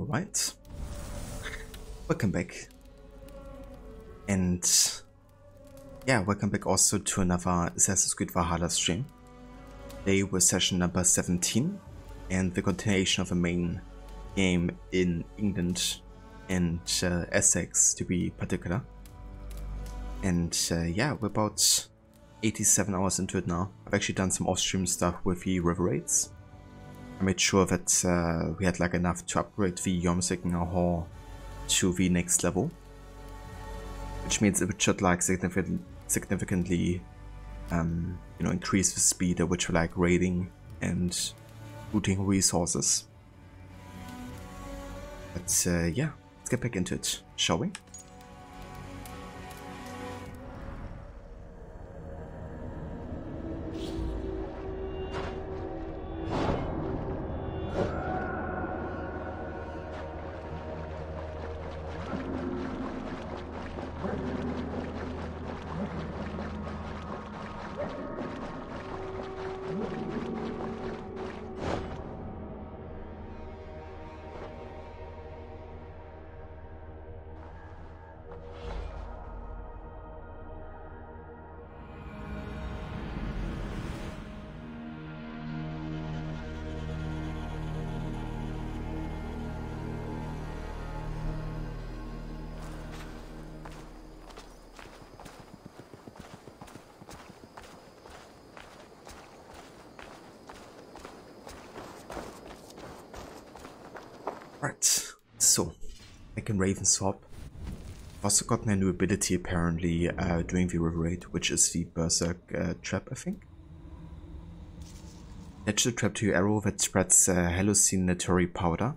Alright. Welcome back. And yeah, welcome back also to another Assassin's Creed Valhalla stream. Today was session number 17 and the continuation of the main game in England and Essex to be particular. And yeah, we're about 87 hours into it now. I've actually done some off-stream stuff with the river raids. I made sure that we had like enough to upgrade the Jormsinger Hall to the next level, which means it should like significantly you know, increase the speed at which we're like raiding and looting resources. But yeah, let's get back into it, shall we? Right, so back in Ravensthorpe. I've also gotten a new ability apparently during the river raid, which is the Berserk trap, I think. Attach the trap to your arrow that spreads hallucinatory powder.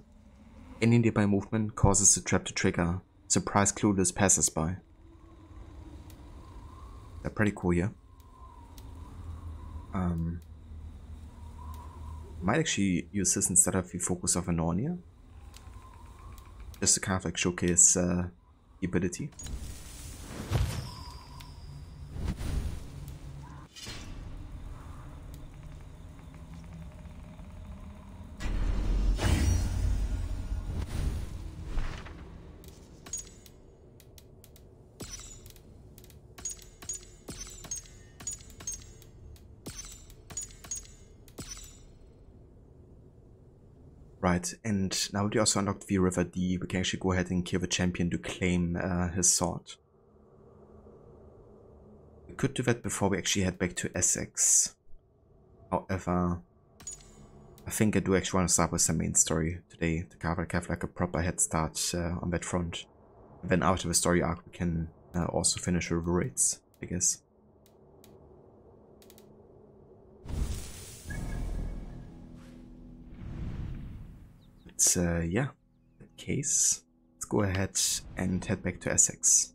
Any nearby movement causes the trap to trigger. Surprise clueless passersby. They're pretty cool here. Might actually use this instead of the focus of Anornia. Just to kind of like showcase the ability. Right, and now we also unlocked the River D, we can actually go ahead and kill the champion to claim his sword. We could do that before we actually head back to Essex. However, I think I do actually want to start with the main story today, to have like a proper head start on that front. And then after the story arc we can also finish the river raids, I guess. Yeah, in that case, let's go ahead and head back to Essex.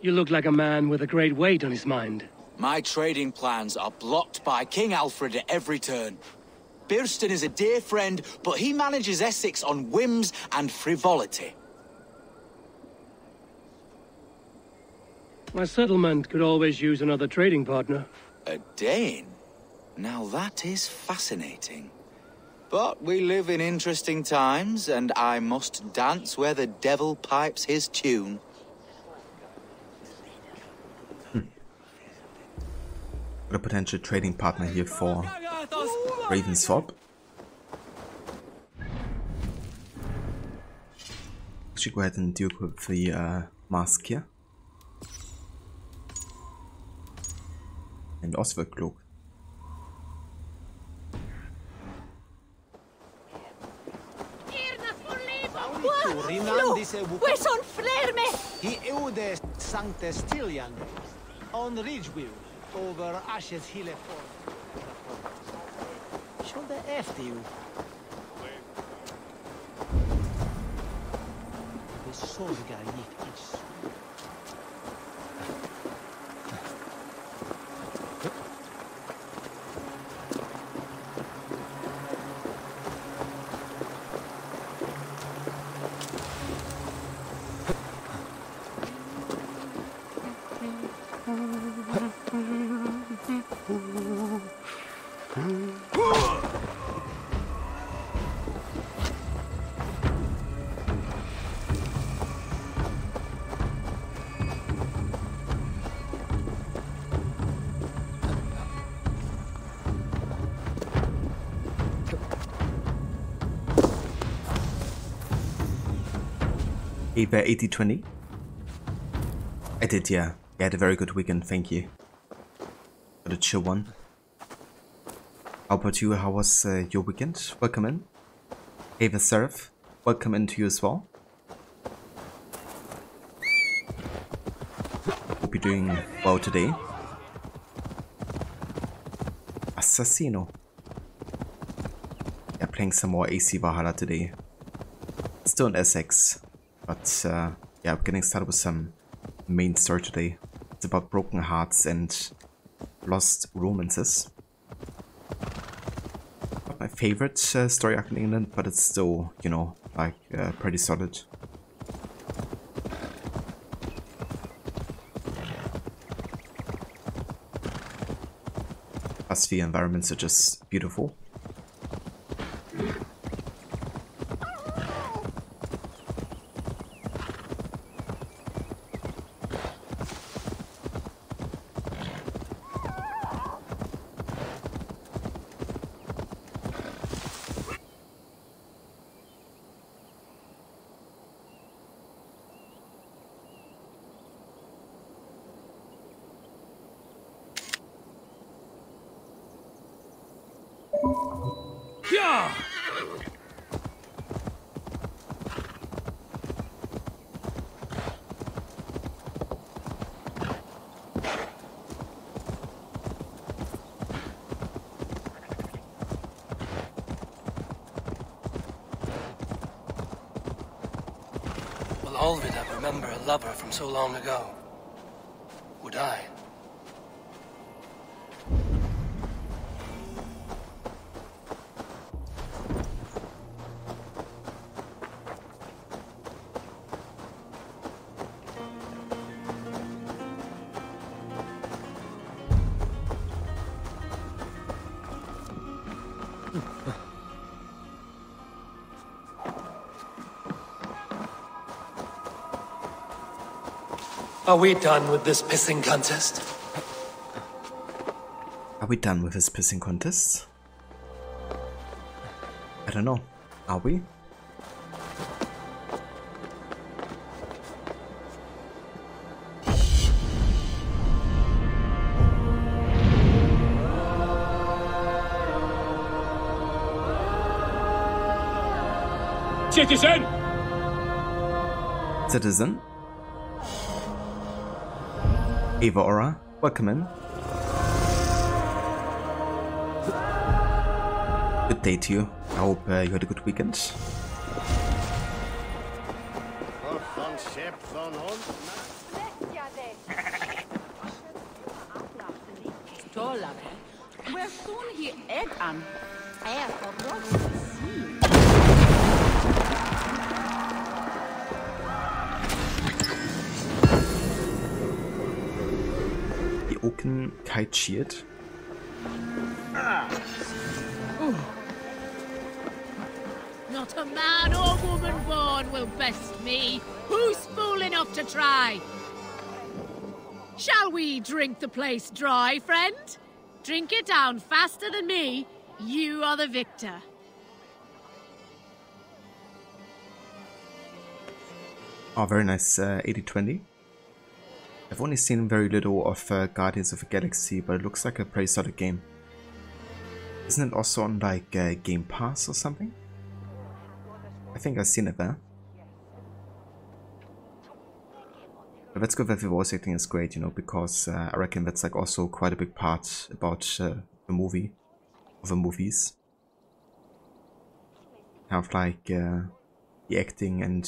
You look like a man with a great weight on his mind. My trading plans are blocked by King Alfred at every turn. Birston is a dear friend, but he manages Essex on whims and frivolity. My settlement could always use another trading partner. A Dane? Now that is fascinating. But we live in interesting times, and I must dance where the devil pipes his tune. Got a potential trading partner here for Ravensthorpe. Should go ahead and deal with the mask here. And also the cloak. Where's on Flerme? He eude Sancte Stilian on Ridgeview over Ashes Hill. Should the efter you? Det sorgar gick is. Ava 8020. I did, yeah. I had a very good weekend, thank you. Got a chill one. How about you? How was your weekend? Welcome in. Ava Seraph, welcome in to you as well. Hope you're doing well today. Assassino. Yeah, playing some more AC Valhalla today. Still in SX. But yeah, I'm getting started with some main story today. It's about broken hearts and lost romances. Not my favorite story arc in England, but it's still, you know, like pretty solid. Plus the environments are just beautiful. Alvid, I remember a lover from so long ago. Would I? Are we done with this pissing contest? Are we done with this pissing contest? I don't know. Are we? Citizen! Citizen? Ava Aura, welcome in. Good day to you. I hope you had a good weekend. The Oaken Kite Shield. Not a man or woman born will best me. Who's fool enough to try? Shall we drink the place dry, friend? Drink it down faster than me. You are the victor. Oh, very nice, 8020. I've only seen very little of Guardians of the Galaxy, but it looks like a pretty solid game. Isn't it also on like Game Pass or something? I think I've seen it there. But that's good that the voice acting is great, you know, because I reckon that's like also quite a big part about the movie, or the movies. Kind of like the acting and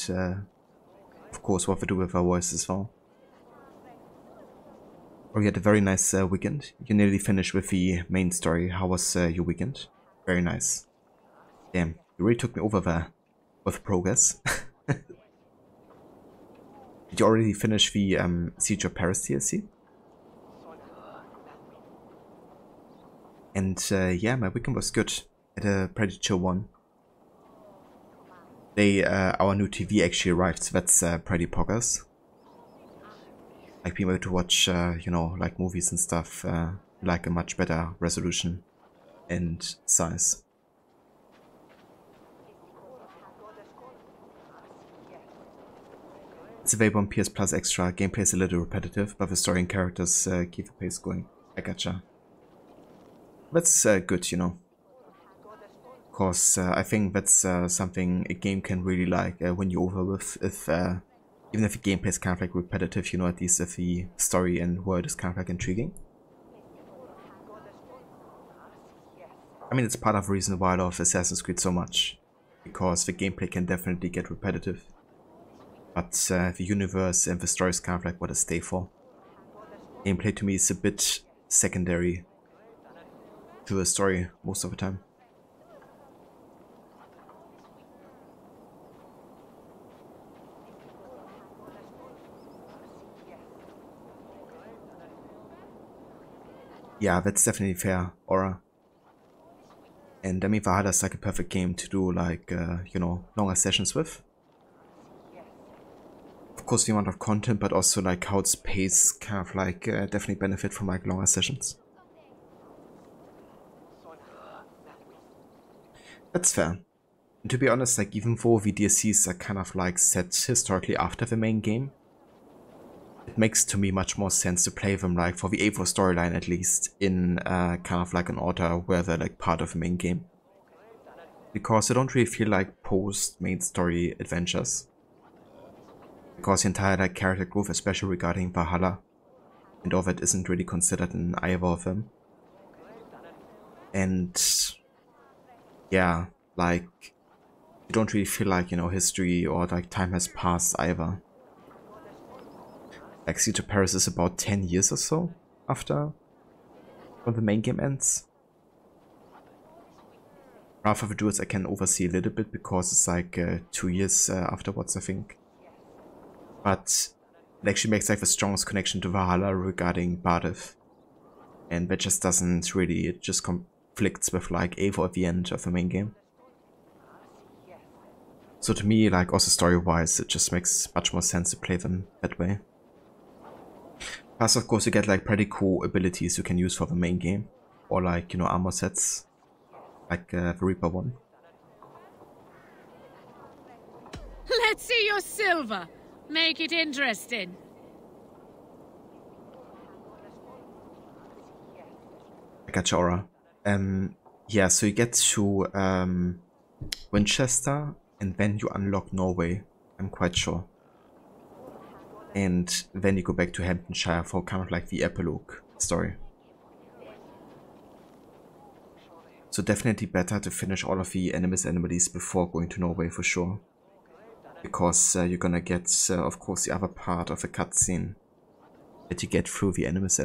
of course what they do with our voice as well. Oh, you had a very nice weekend. You nearly finished with the main story. How was your weekend? Very nice. Damn, you really took me over there with progress. Did you already finish the Siege of Paris DLC? And yeah, my weekend was good. Had a pretty chill one. Our new TV actually arrived, so that's pretty poggers. Like being able to watch, you know, like movies and stuff, like a much better resolution and size. It's available on PS Plus Extra. Gameplay is a little repetitive, but the story and characters keep the pace going. I gotcha. That's good, you know. Of course, I think that's something a game can really like win you over with. Even if the gameplay is kind of like repetitive, you know, at least if the story and world is kind of like intriguing. I mean, it's part of the reason why I love Assassin's Creed so much, because the gameplay can definitely get repetitive. But the universe and the story is kind of like what I stay for. Gameplay to me is a bit secondary to the story most of the time. Yeah, that's definitely fair, Aura. And I mean, Valhalla is like a perfect game to do like, you know, longer sessions with. Of course, the amount of content, but also like how it's paced kind of like definitely benefit from like longer sessions. That's fair. And to be honest, like even though the DLCs are kind of like set historically after the main game, it makes to me much more sense to play them like for the Eivor storyline at least in kind of like an order where they're like part of the main game. Because I don't really feel like post main story adventures. Because the entire like character growth, especially regarding Valhalla and all that, isn't really considered in either of them. And yeah, like you don't really feel like, you know, history or like time has passed either. Like Siege of Paris is about 10 years or so after when the main game ends. Wrath of the Druids I can oversee a little bit because it's like 2 years afterwards, I think. But it actually makes like the strongest connection to Valhalla regarding Bardiv. And that just doesn't really, it just conflicts with like Eivor at the end of the main game. So to me, like also story-wise, it just makes much more sense to play them that way. Plus, of course, you get like pretty cool abilities you can use for the main game, or like, you know, armor sets, like the Reaper one. Let's see your silver. Make it interesting. I gotcha, Aura. Yeah, so you get to Winchester, and then you unlock Norway. I'm quite sure. And then you go back to Hamptonshire for kind of like the epilogue story. So definitely better to finish all of the enemies before going to Norway for sure. Because you're gonna get, of course, the other part of the cutscene that you get through the enemies.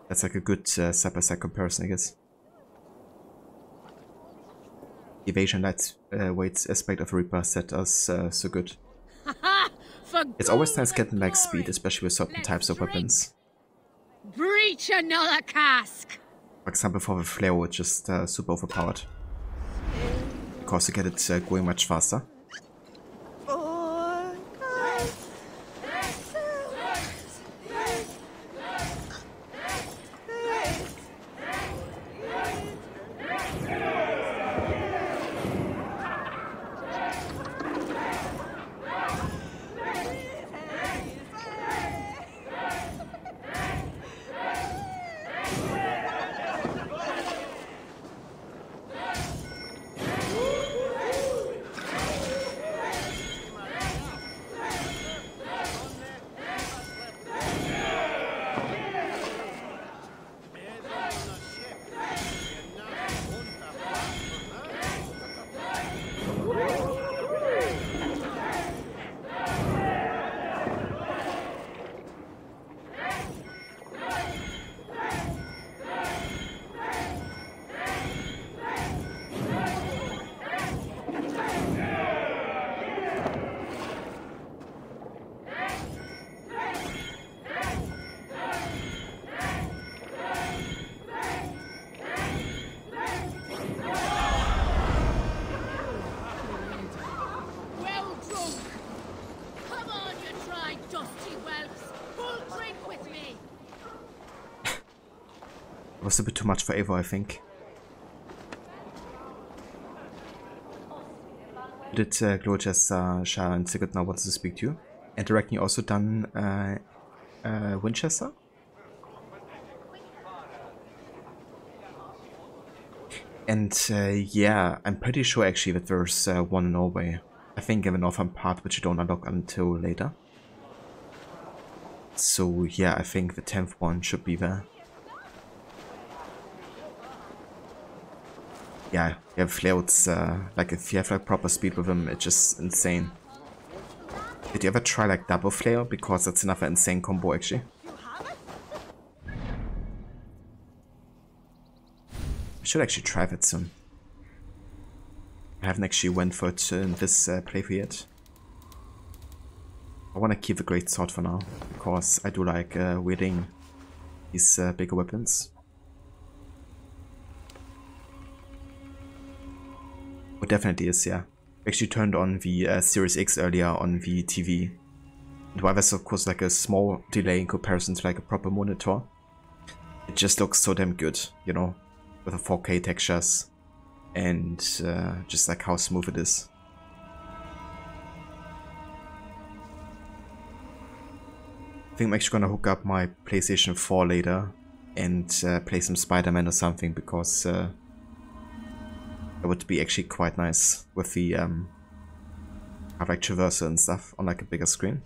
That's like a good side-by-side comparison, I guess. The evasion lightweight aspect of the Reaper set us so good. It's always nice getting like speed, especially with certain types of weapons. Breach another cask. For example, for the flare, it's just super overpowered. Because you get it going much faster. It was a bit too much for Eivor, I think. Did Gloucester, Shah and Sigurd now wants to speak to you? And I reckon you also done Winchester? And yeah, I'm pretty sure actually that there's one in Norway. I think in the northern part, which you don't unlock until later. So yeah, I think the 10th one should be there. Yeah, you have Flails, like if you have like proper speed with him, it's just insane. Did you ever try like double flail? Because that's another insane combo actually. I should actually try that soon. I haven't actually went for it in this playthrough yet. I want to keep the great sword for now, because I do like wielding these bigger weapons. It definitely is, yeah. I actually turned on the Series X earlier on the TV. And while there's of course like a small delay in comparison to like a proper monitor, it just looks so damn good, you know, with the 4K textures and just like how smooth it is. I think I'm actually gonna hook up my PlayStation 4 later and play some Spider-Man or something, because that would be actually quite nice with the have like traversal and stuff on like a bigger screen.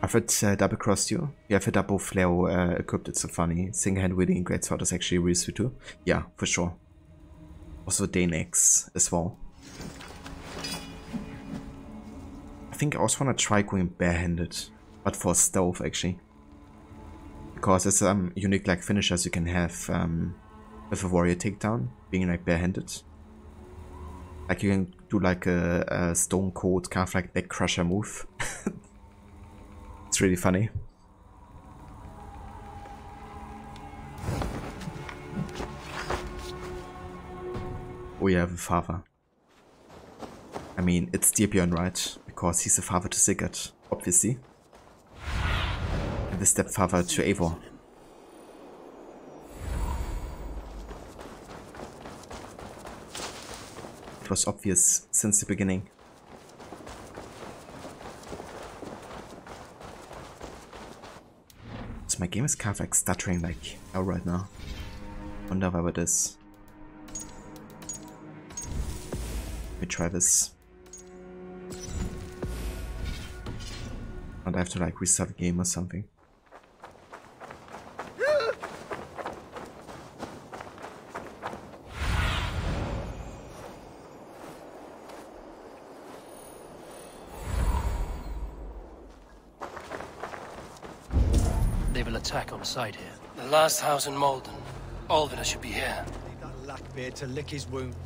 I've had double crossed you. You have a double flail equipped, it's so funny. Single hand wielding great sword is actually really sweet too. Yeah, for sure. Also Danex as well. I think I also want to try going barehanded, but for stealth actually. Because there's some unique like finishers you can have with a warrior takedown, being like barehanded. Like you can do like a stone cold kind of like neck crusher move. It's really funny. Oh yeah, the father. I mean, it's Styrbjörn, right? Because he's the father to Sigurd, obviously. And the stepfather to Eivor. It was obvious since the beginning. So my game is kind of like stuttering like hell right now. Wonder why it is. Let me try this. And I have to like restart the game or something. They will attack on sight here. The last house in Malden. Alvina should be here. Need that lackbeard to lick his wound.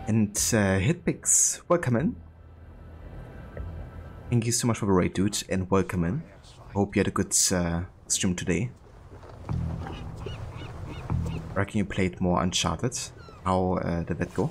And Hitpix, welcome in. Thank you so much for the raid, dude, and welcome in. Hope you had a good stream today. I reckon you played more Uncharted. How did that go?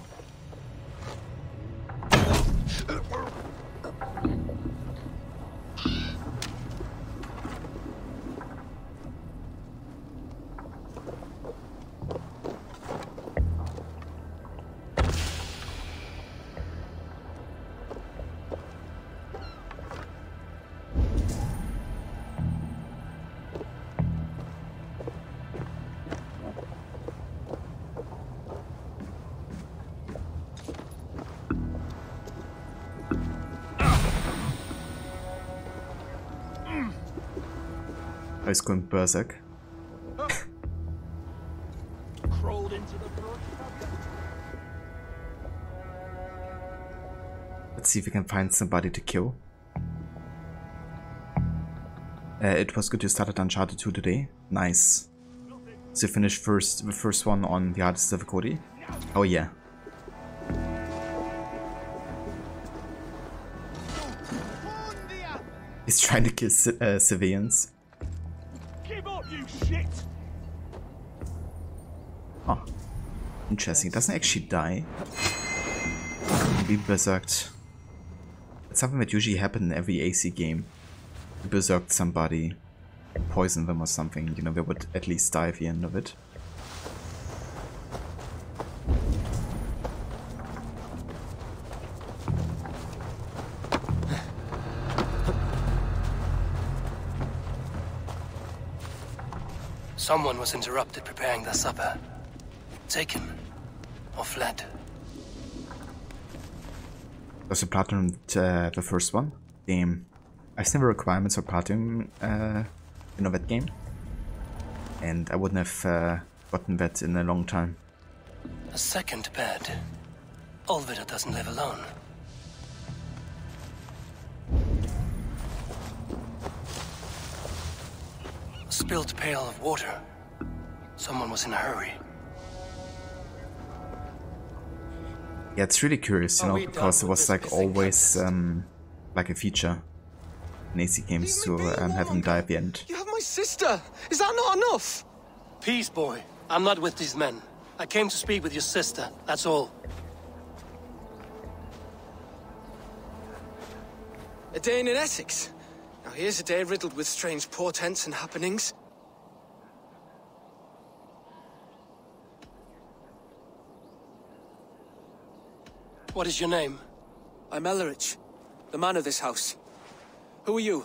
I was going berserk. Crawled into the brush. Let's see if we can find somebody to kill. It was good you started Uncharted 2 today. Nice. So you finished the first one on the hardest difficulty? Oh yeah. He's trying to kill civilians. Give up, you shit! Oh, interesting. It doesn't actually die. Be berserked. It's something that usually happens in every AC game. You berserked somebody, poison them or something, you know, they would at least die at the end of it. Someone was interrupted preparing their supper. Taken. Or fled. Also platinum the first one. Damn. I've seen the requirements for platinum you know, that game. And I wouldn't have gotten that in a long time. A second bed. Olvida doesn't live alone. A spilled pail of water. Someone was in a hurry. Yeah, it's really curious, you know, because it was like always like a feature in AC games to have him die at the end. You have my sister! Is that not enough? Peace, boy. I'm not with these men. I came to speak with your sister, that's all. A day in Essex. Now here's a day riddled with strange portents and happenings. What is your name? I'm Ellerich, the man of this house. Who are you?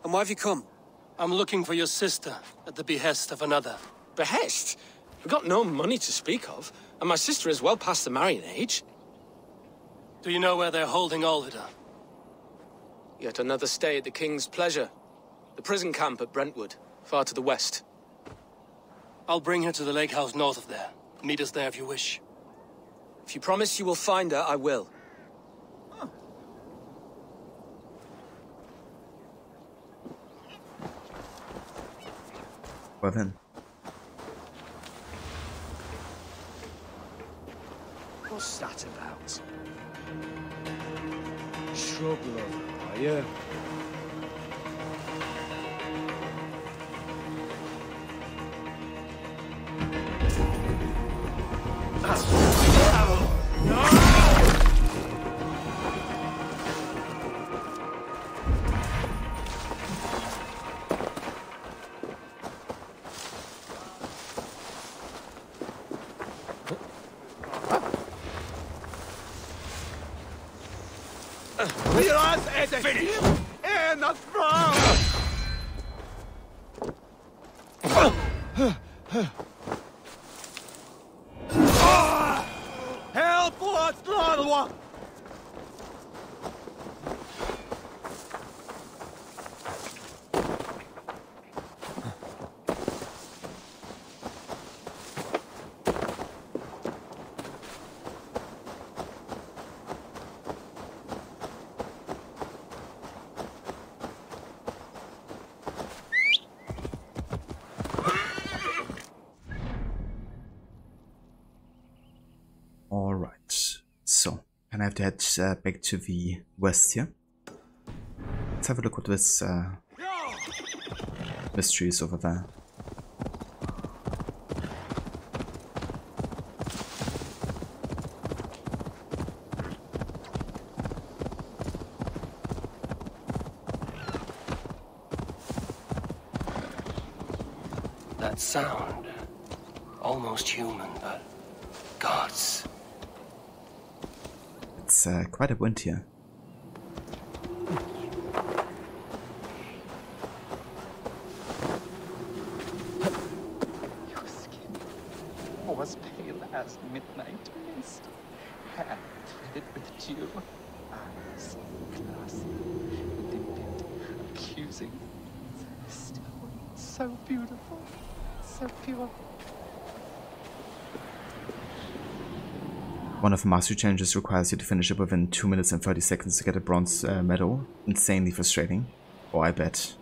And why have you come? I'm looking for your sister at the behest of another. Behest? We've got no money to speak of, and my sister is well past the marrying age. Do you know where they're holding Olvida? Yet another stay at the King's pleasure. The prison camp at Brentwood, far to the west. I'll bring her to the lake house north of there. Meet us there if you wish. If you promise you will find her, I will. Well then. What's that about? Shrub lover, are you? Finish! In the throat! Help us, little one! Alright, so, and I have to head back to the west here. Let's have a look what this mystery is over there. That sound. Almost human, but gods. It's quite a wind here. Your skin was pale as midnight mist, hand threaded with dew, eyes glassy, indignant, accusing, still so beautiful, so pure. One of the mastery challenges requires you to finish it within 2 minutes and 30 seconds to get a bronze medal. Insanely frustrating. Oh, I bet.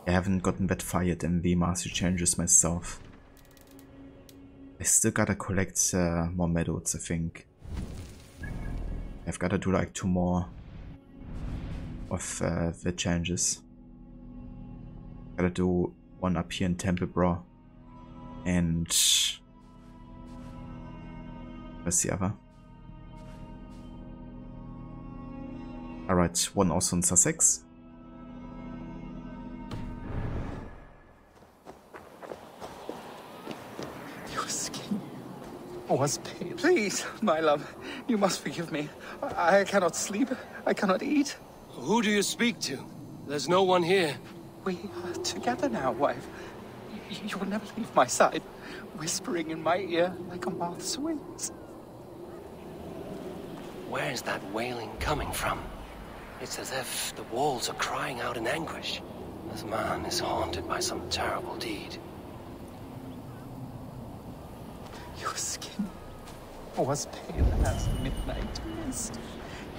I haven't gotten that far yet in the mastery challenges myself. I still gotta collect more medals, I think. I've gotta do like 2 more. of the challenges. Gotta do one up here in Temple Bra. And where's the other? Alright, one also in Sussex. Your skin was pale. Please, my love, you must forgive me. I cannot sleep. I cannot eat. Who do you speak to? There's no one here. We are together now, wife. You will never leave my side, whispering in my ear like a moth's wings. Where's that wailing coming from? It's as if the walls are crying out in anguish. This man is haunted by some terrible deed. Your skin was pale as midnight mist,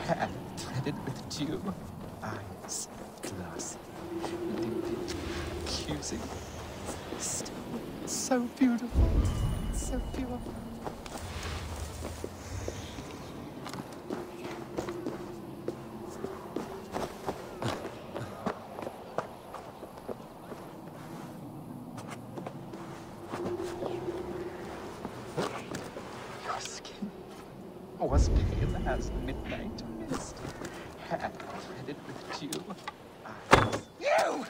hair threaded with dew, eyes glassy, limpid, accusing. Still so beautiful, so pure. Your skin was pale as midnight mist, hair threaded with dew, eyes.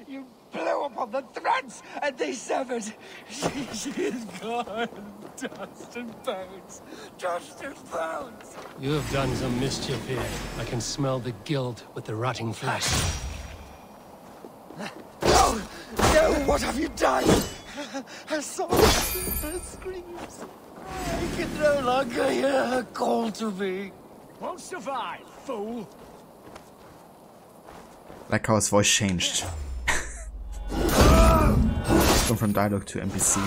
You blew upon the threads, and they severed. She is gone. Dust and bones. Dust and bones. You have done some mischief here. I can smell the guilt with the rotting flesh. No! No! What have you done? Her sobs, her screams. I can no longer hear her call to me. Won't survive, fool. Like how his voice changed. Gone from dialogue to NPC.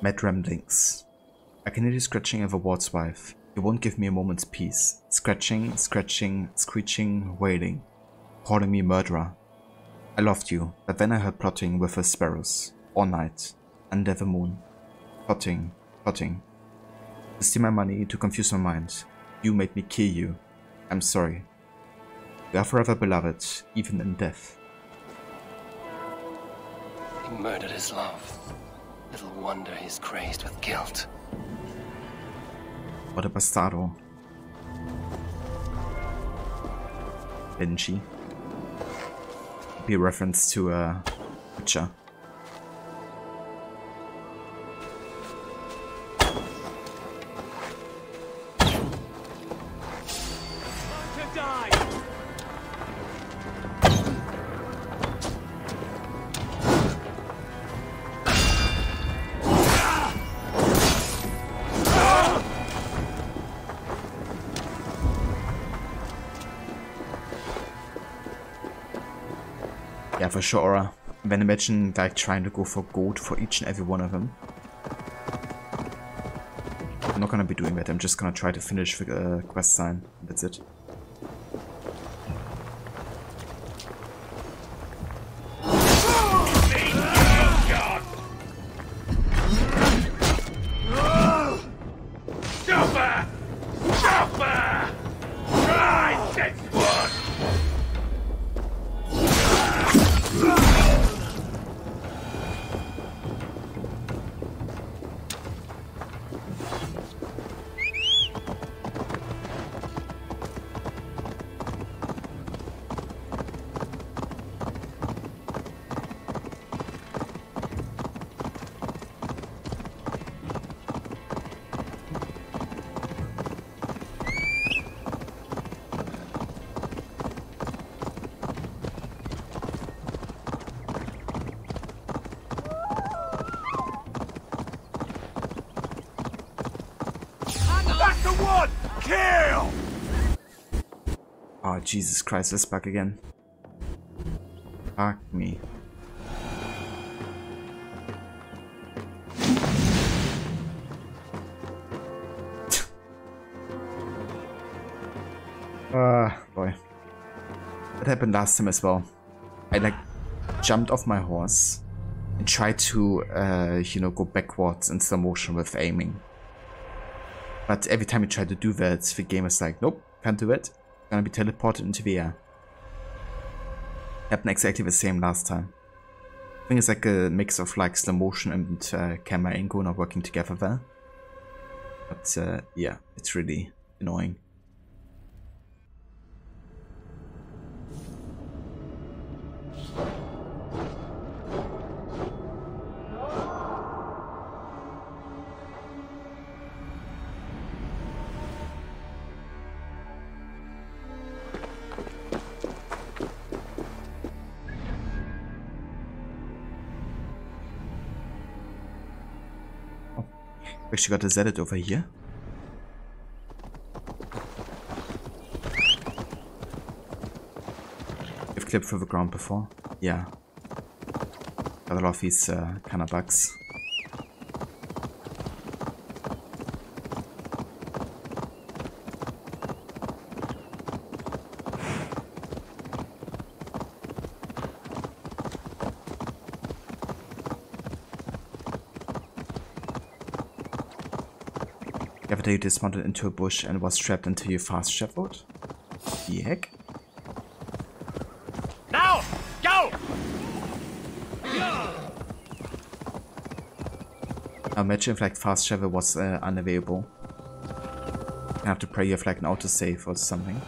Mad ramblings. I can hear you scratching over Ward's wife. You won't give me a moment's peace. Scratching, scratching, screeching, wailing. Calling me murderer. I loved you, but then I heard plotting with the sparrows. All night. Under the moon. Plotting, plotting. To steal my money, to confuse my mind. You made me kill you. I'm sorry. We are forever beloved, even in death. He murdered his love. Little wonder he's crazed with guilt. What a bastardo. Benji. Be a reference to Witcher. Yeah, for sure. Then imagine like trying to go for gold for each and every one of them. I'm not gonna be doing that. I'm just gonna try to finish the quest sign. That's it. Oh, Jesus Christ, this bug again. Fuck me. Boy. That happened last time as well. I like jumped off my horse and tried to, you know, go backwards in slow motion with aiming. But every time you try to do that, the game is like, nope, can't do it. Gonna be teleported into the air. Happened exactly the same last time. I think it's like a mix of like slow motion and camera angle not working together there. But yeah, it's really annoying. Actually got to set it over here. You've clipped through the ground before? Yeah. Got a lot of these kind of bugs. The other day you dismounted into a bush and was trapped until you fast traveled? The heck? Now! Go! Imagine if like fast travel was unavailable. I have to pray you have like an autosave or something.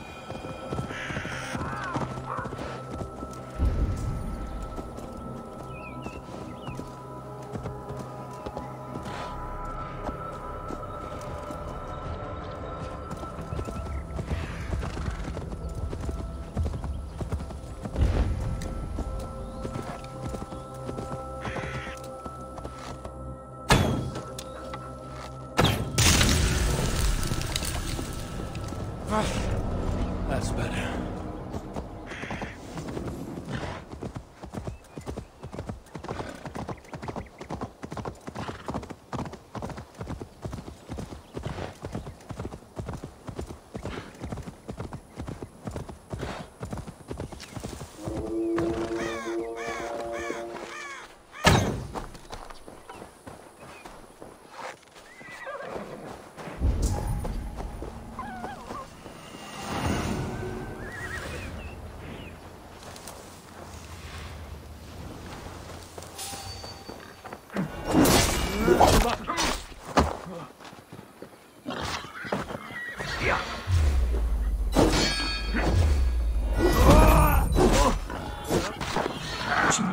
That's better.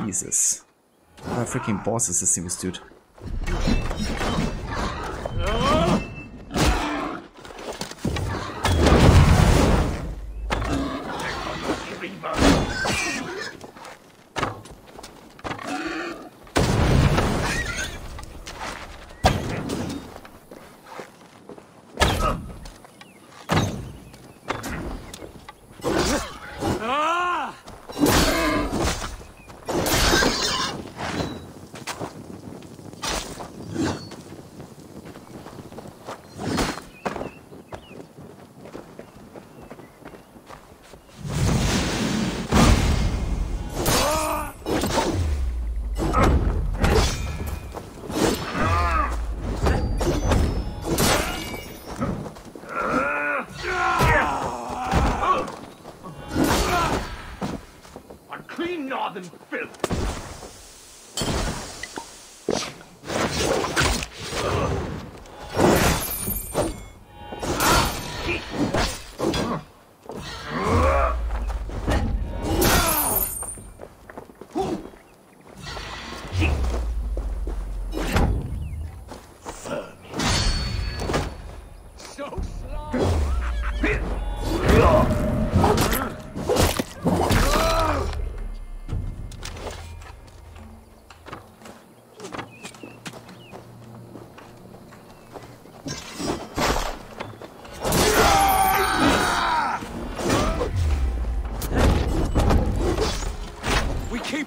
Jesus. What a freaking boss is this thing, this dude?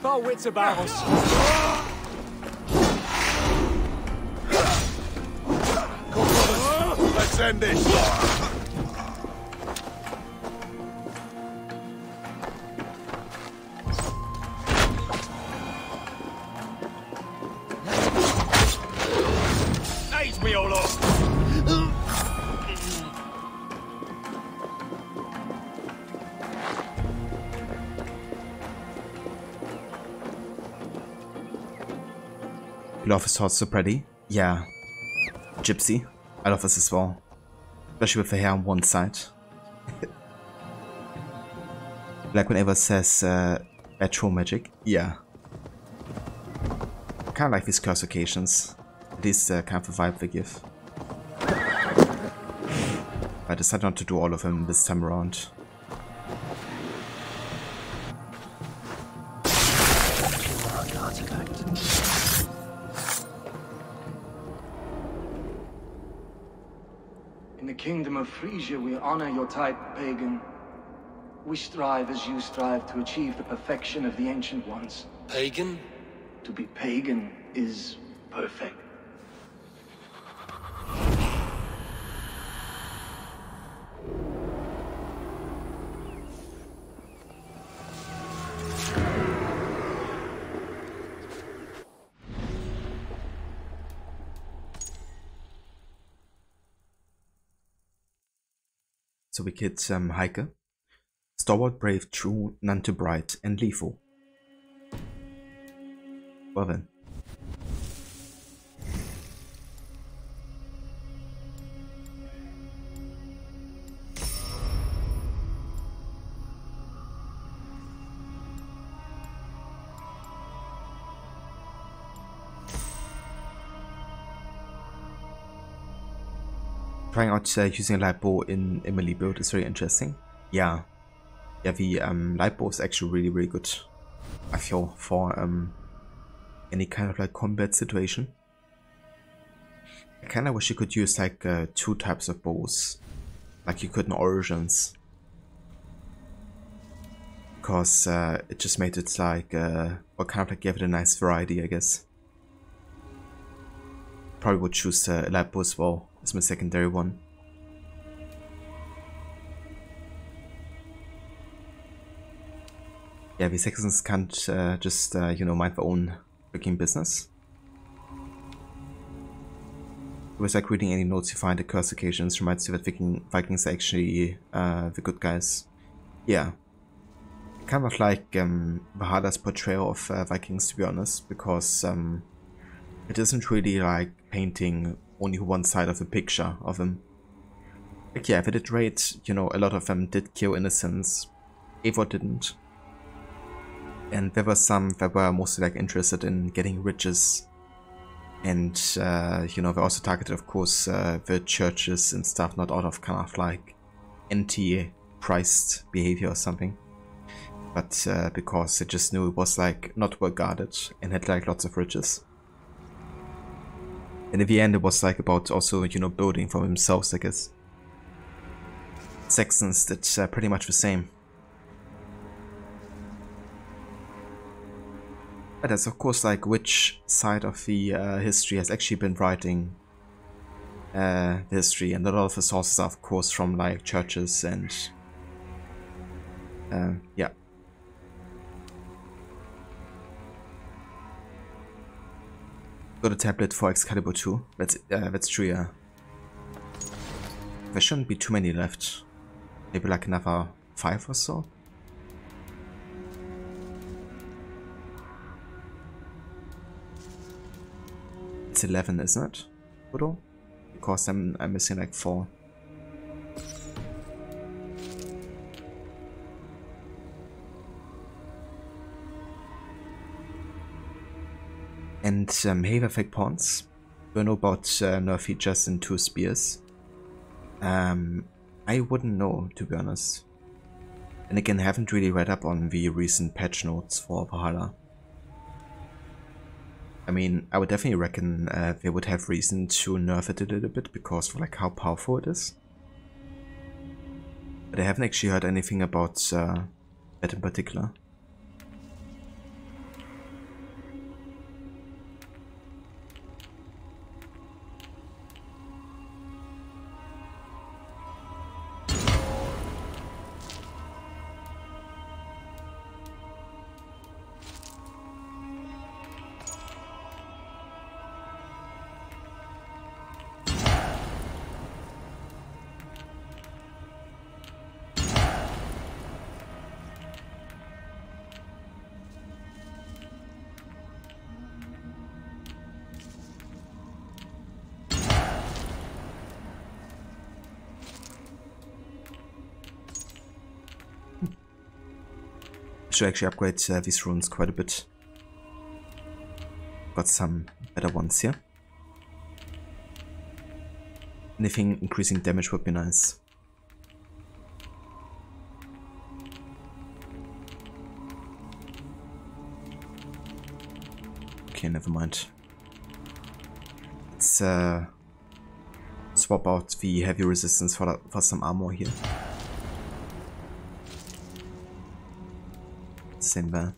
Our wits about us. Come on, let's end this. Age me all up. You love his horse so pretty? Yeah. Gypsy. I love this as well. Especially with the hair on one side. Like whenever it says Batro magic. Yeah. I kinda like these curse occasions. At least kind of the vibe they give. I decided not to do all of them this time around. In the kingdom of Frisia, we honor your type, pagan. We strive as you strive to achieve the perfection of the ancient ones. Pagan? To be pagan is perfect. So we get Heike. Stalwart, brave, true, none too bright, and lethal. Well then. Trying out using a light bow in Emily build is very interesting. Yeah, the light bow is actually really good. I feel for any kind of like combat situation. I kind of wish you could use like 2 types of bows, like you could in Origins, because it just made it like or kind of like gave it a nice variety, I guess. Probably would choose a light bow as well as my secondary one. Yeah, the Saxons can't just, you know, mind their own freaking business. It was like reading any notes you find at curse occasions reminds you that Vikings are actually the good guys. Yeah. Kind of like Valhalla's portrayal of Vikings, to be honest, because it isn't really like painting only one side of the picture of them. Like, yeah, if it did raid, you know, a lot of them did kill innocents. Eivor didn't. And there were some that were mostly like interested in getting riches. And, you know, they also targeted, of course, the churches and stuff, not out of kind of like anti-Christ behavior or something. But because they just knew it was like not well guarded and had like lots of riches. And in the end it was like about also, you know, building for themselves, I guess. Saxons did pretty much the same. But that's of course like which side of the history has actually been writing the history, and a lot of the sources are of course from like churches and yeah. Got a tablet for Excalibur 2. That's true, yeah. There shouldn't be too many left. Maybe like another 5 or so. It's 11, isn't it? Total? Because I'm missing like 4. And hey, fake pawns. Do I know about nerf features in 2 spears? I wouldn't know, to be honest. And again, haven't really read up on the recent patch notes for Valhalla. I mean, I would definitely reckon they would have reason to nerf it a little bit because of like how powerful it is. But I haven't actually heard anything about that in particular. should actually upgrade these runes quite a bit. Got some better ones here. Anything increasing damage would be nice. Okay, never mind. Let's swap out the heavy resistance for some armor here. Same there.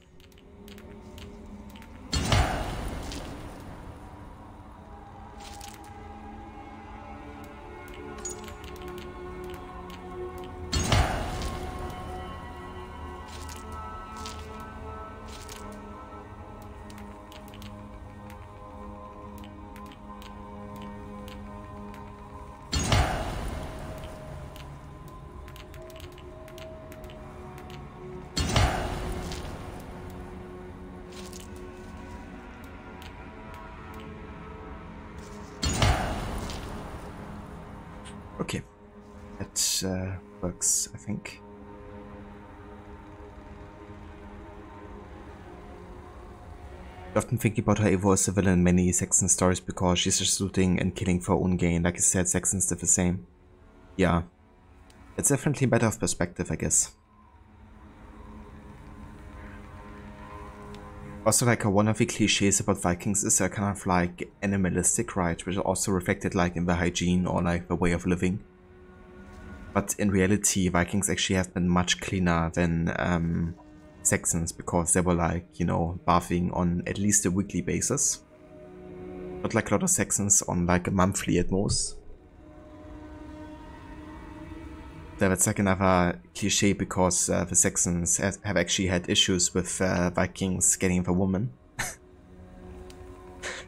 Okay, that works, I think. I often think about how Eivor is a villain in many Saxon stories because she's just looting and killing for her own gain. Like I said, Saxons did the same. Yeah, it's definitely a matter of perspective, I guess. Also, like, one of the cliches about Vikings is they're kind of like animalistic, right? Which is also reflected like in the hygiene or like the way of living. But in reality, Vikings actually have been much cleaner than Saxons because they were like, you know, bathing on at least a weekly basis. Not like a lot of Saxons on like a monthly at most. That's like another cliche because the Saxons have actually had issues with Vikings getting the woman.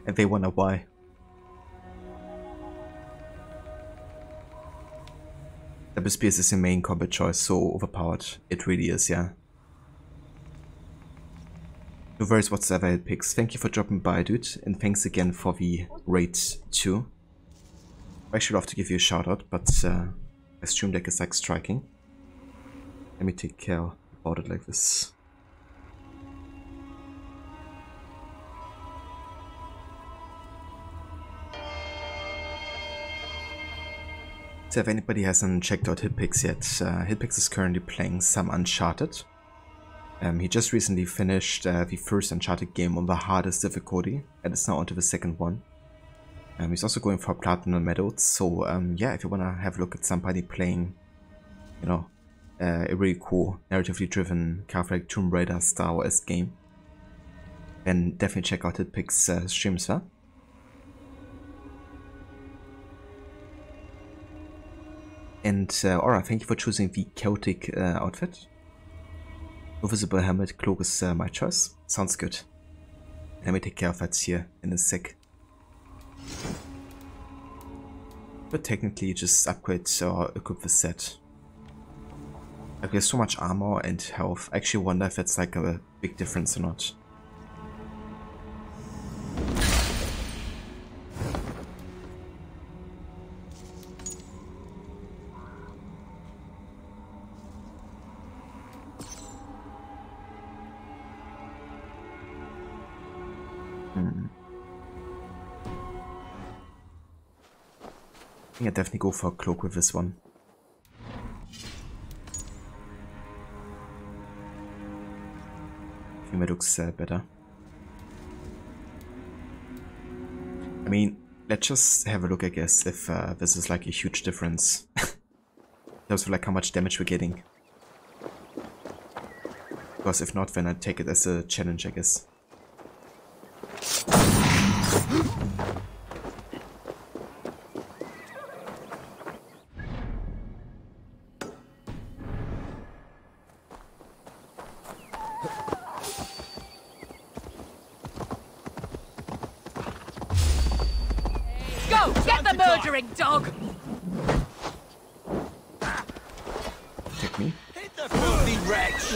And they wonder why. Double Spears is the main combat choice, so overpowered. It really is, yeah. No worries whatsoever, it picks. Thank you for dropping by, dude. And thanks again for the raid too. I should have to give you a shout out, but my stream deck is like striking. Let me take care about it like this. So if anybody hasn't checked out Hitpix yet, Hitpix is currently playing some Uncharted. He just recently finished the first Uncharted game on the hardest difficulty, and is now onto the second one. He's also going for Platinum medals, so yeah, if you wanna have a look at somebody playing, you know, a really cool, narratively driven, kind of like Tomb Raider Star Wars game, then definitely check out Hitpix streams, huh? And Aura, thank you for choosing the Celtic outfit. No visible helmet, cloak is my choice. Sounds good. Let me take care of that here in a sec. But technically just upgrade or equip the set. Like there's so much armor and health. I actually wonder if that's like a big difference or not. I think I definitely go for a cloak with this one. I think that looks better. I mean, let's just have a look, I guess, if this is like a huge difference. In terms of like how much damage we're getting. Because if not, then I'd take it as a challenge, I guess. Murdering dog! Take me. Hit the filthy wretch!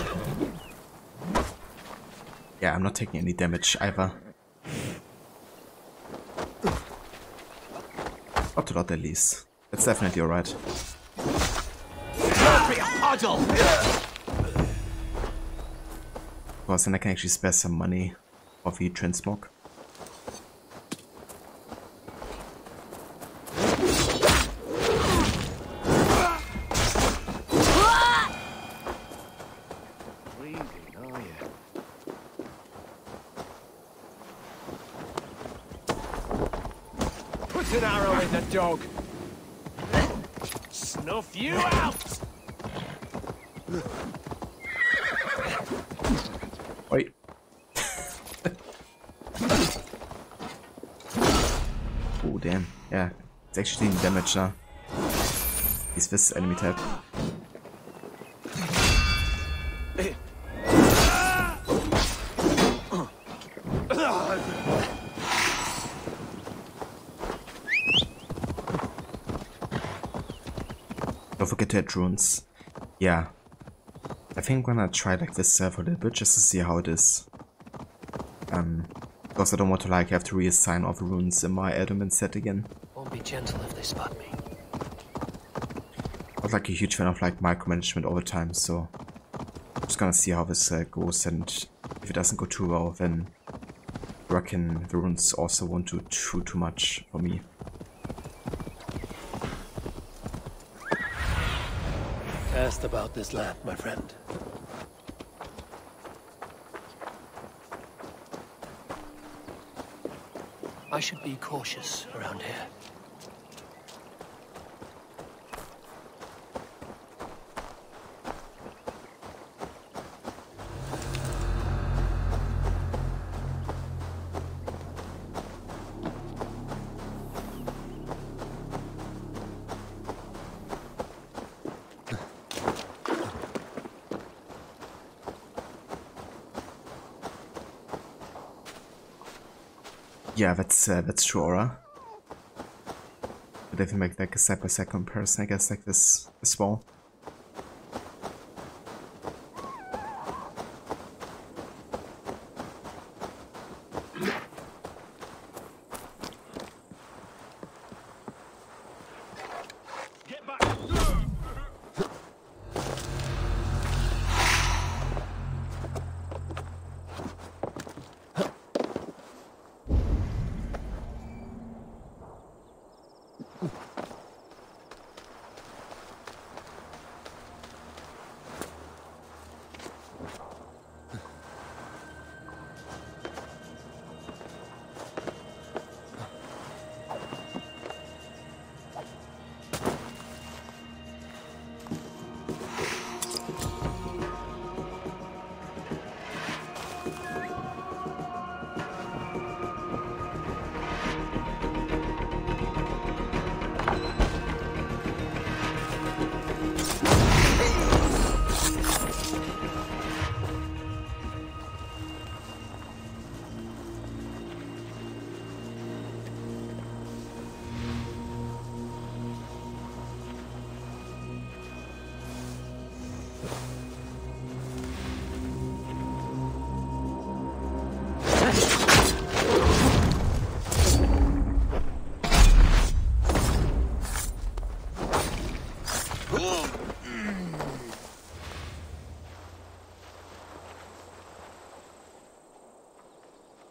Yeah, I'm not taking any damage either. Not a lot at least. That's definitely alright. Because then I can actually spare some money for the transmog. Put an arrow in the dog. Snuff you out. Oi. Oh damn, yeah, it's actually doing damage now. Is this enemy type? Don't forget to add runes. Yeah. I think I'm gonna try like this for a little bit just to see how it is. Because I don't want to like have to reassign all the runes in my adamant set again. Won't be gentle if they spot me. I'm not like a huge fan of like micromanagement over time, so I'm just gonna see how this goes, and if it doesn't go too well, then I reckon the runes also won't do too much for me. Asked about this land, my friend. I should be cautious around here. Yeah, that's true, Aura. But if you make like a side-by-side comparison, I guess like this as well.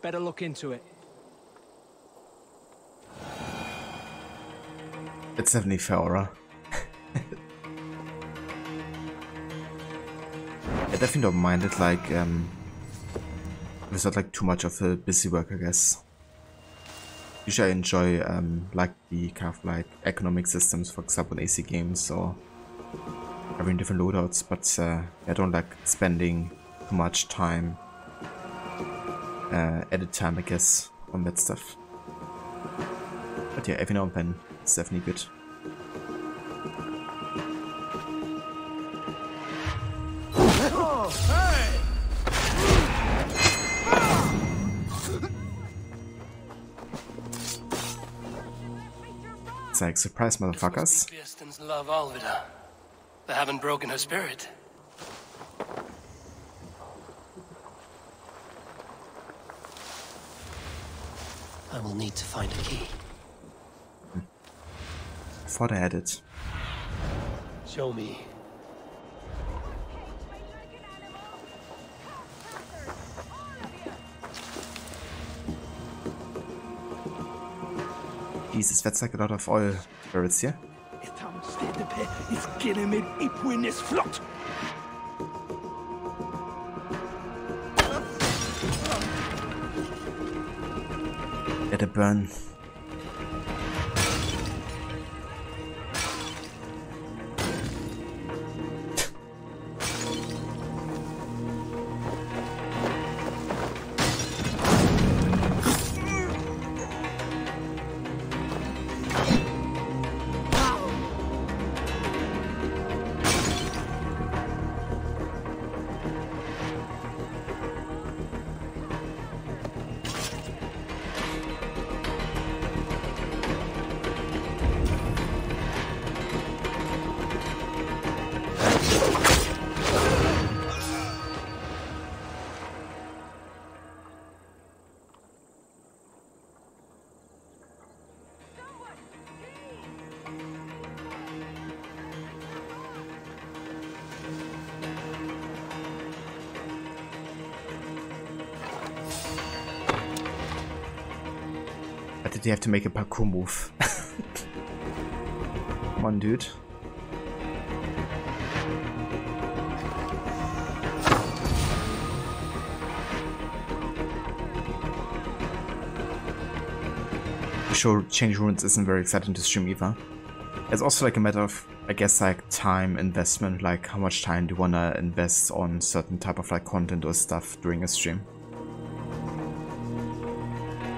Better look into it. It's definitely fair, Aura. I definitely don't mind it, like, it's not like too much of a busy work, I guess. Usually I enjoy, like, the kind of like economic systems, for example, in AC games, or having different loadouts, but I don't like spending too much time at a time, I guess, on that stuff. But yeah, every now and then it's definitely good. Oh, hey! It's like, surprise, motherfuckers. Fiestans love Alvida. They haven't broken her spirit. I will need to find a key. I thought I had it. Show me. Jesus, that's like a lot of oil barrels here. Let it burn. Did you have to make a parkour move? Come on, dude. Sure, change runes isn't very exciting to stream either. It's also like a matter of, I guess, like time investment, like how much time do you wanna invest on certain type of like content or stuff during a stream.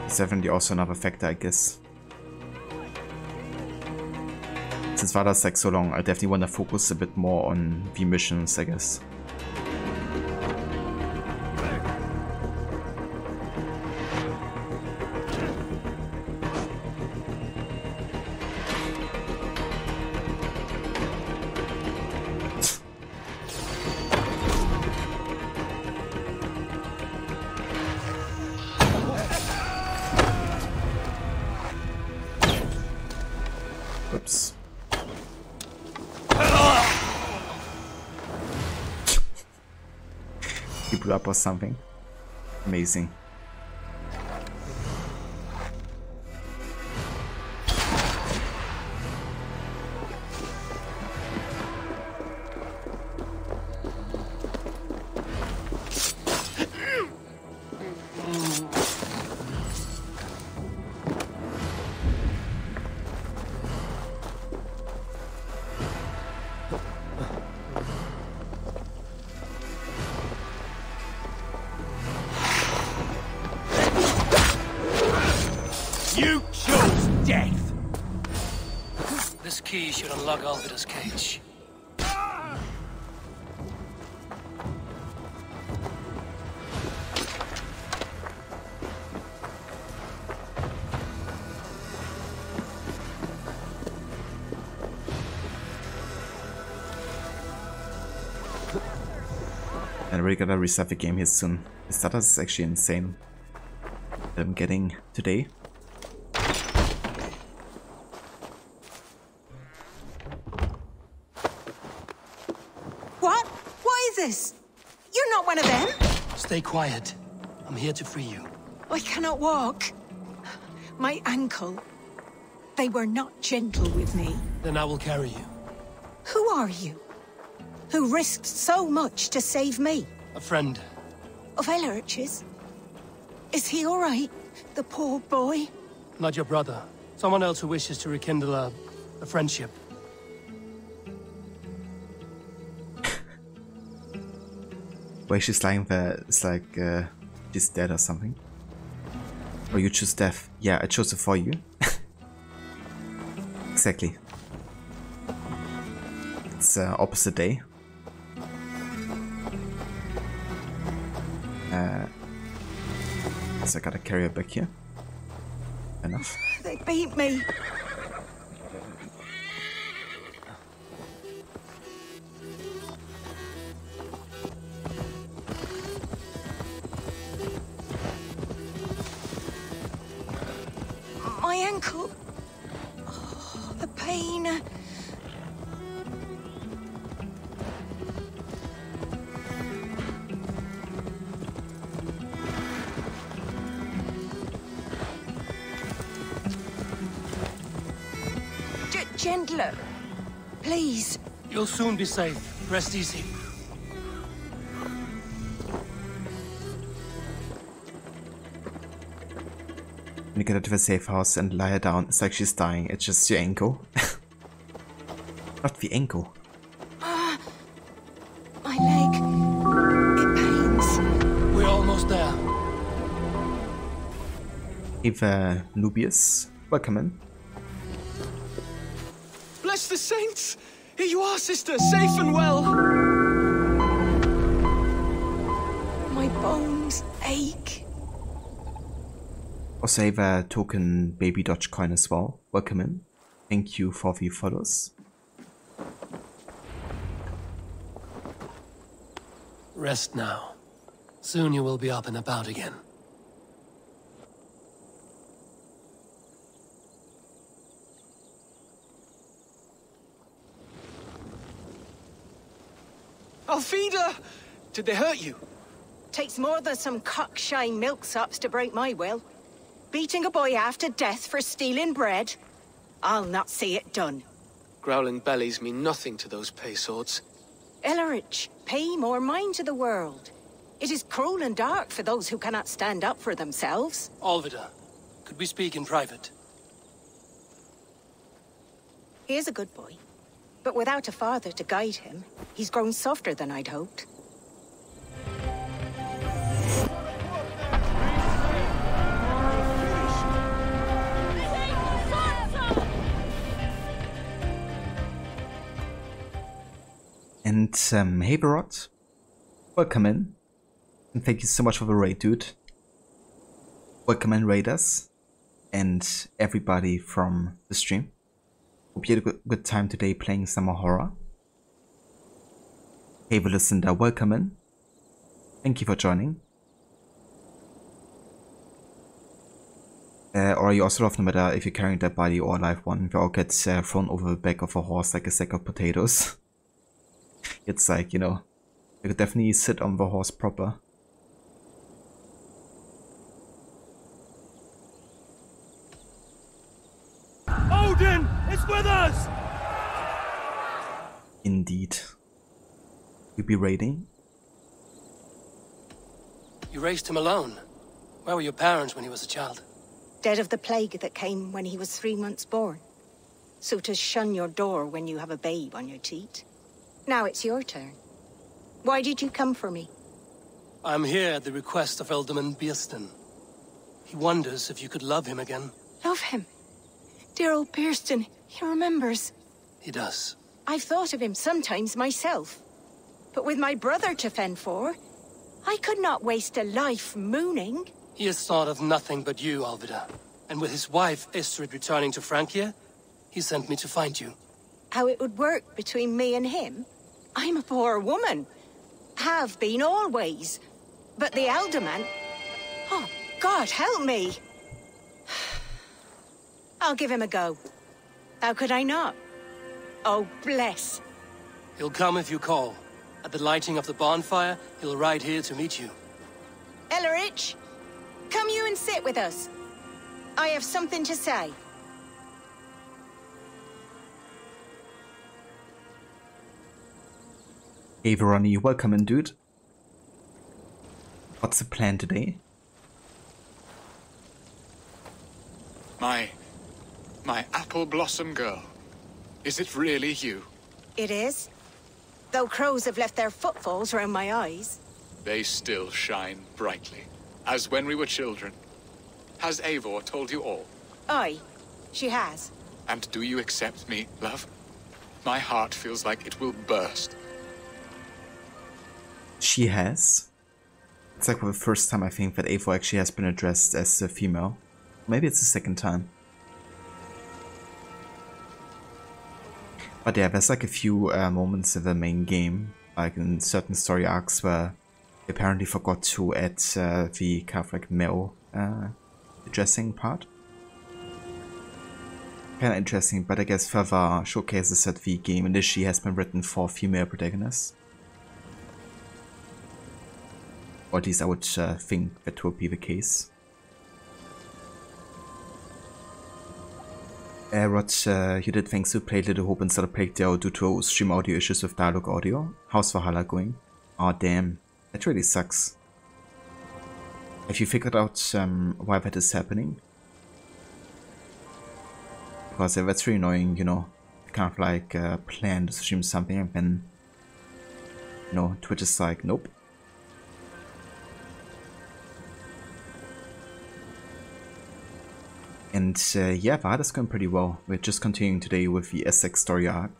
It's definitely also another factor, I guess. Since Valhalla's like so long, I definitely want to focus a bit more on the missions, I guess. Oops. He blew up or something. Amazing. You chose death! This key should unlock Alvida's cage. And we're gonna reset the game here soon. The status is actually insane that I'm getting today. What? What is this? You're not one of them? Stay quiet. I'm here to free you. I cannot walk. My ankle. They were not gentle with me. Then I will carry you. Who are you? Who risked so much to save me? A friend. Of Ellerch's? Is he all right? The poor boy? Not your brother. Someone else who wishes to rekindle a friendship. Wait, she's lying there. It's like she's dead or something. Or you choose death. Yeah, I chose it for you. Exactly. It's opposite day. So I gotta carry her back here. Enough. They beat me. My ankle. Oh, the pain. gentler. Please. You'll soon be safe. Rest easy. When you get out of a safe house and lie her down, it's like she's dying. It's just your ankle. Not the ankle. My leg. It pains. We're almost there. Eva Nubius, welcome in. Bless the saints! Here you are, sister, safe and well. My bones ache. Also Eva token baby Dogecoin as well. Welcome in. Thank you for the follows. Rest now. Soon you will be up and about again. Alfida! Did they hurt you? Takes more than some cockshy milksops to break my will. Beating a boy half to death for stealing bread? I'll not see it done. Growling bellies mean nothing to those pay swords. Ellerich, pay more mind to the world. It is cruel and dark for those who cannot stand up for themselves. Alvida, could we speak in private? He is a good boy. But without a father to guide him, he's grown softer than I'd hoped. And hey Barot, welcome in. And thank you so much for the raid, dude. Welcome in, raiders. And everybody from the stream. Hope you had a good time today playing some more horror. Hey, Lucinda, welcome in. Thank you for joining. Or you also love no matter if you're carrying a dead body or a live one, they all get thrown over the back of a horse like a sack of potatoes. It's like, you know, you could definitely sit on the horse proper. Odin is with us! Indeed. You'll be raiding? You raised him alone. Where were your parents when he was a child? Dead of the plague that came when he was 3 months born. So to shun your door when you have a babe on your teat. Now it's your turn. Why did you come for me? I'm here at the request of Alderman Biersten. He wonders if you could love him again. Love him? Dear old Biersten, he remembers. He does. I've thought of him sometimes myself. But with my brother to fend for, I could not waste a life mooning. He has thought of nothing but you, Alvida. And with his wife, Istrid, returning to Francia, he sent me to find you. How it would work between me and him? I'm a poor woman. Have been always. But the alderman... Oh, God, help me! I'll give him a go. How could I not? Oh, bless. He'll come if you call. At the lighting of the bonfire, he'll ride here to meet you. Ellerich, come you and sit with us. I have something to say. Hey Veroni, welcome in, dude. What's the plan today? My apple blossom girl. Is it really you? It is. Though crows have left their footfalls round my eyes. They still shine brightly, as when we were children. Has Eivor told you all? Aye, she has. And do you accept me, love? My heart feels like it will burst. She has. It's like for the first time I think that Eivor actually has been addressed as a female. Maybe it's the second time. But yeah, there's like a few moments in the main game, like in certain story arcs where they apparently forgot to add the kind of like male addressing part. Kinda interesting, but I guess further showcases that the game initially has been written for female protagonists. Or at least I would think that would be the case. Rod, you did thanks to Play Little Hope instead of Playtale due to stream audio issues with dialogue audio. How's Valhalla going? Oh damn, that really sucks. Have you figured out why that is happening? Because that's really annoying, you know. Kind of like plan to stream something and then, you know, Twitch is like, nope. And yeah, Valhalla's going pretty well. We're just continuing today with the Essex story arc.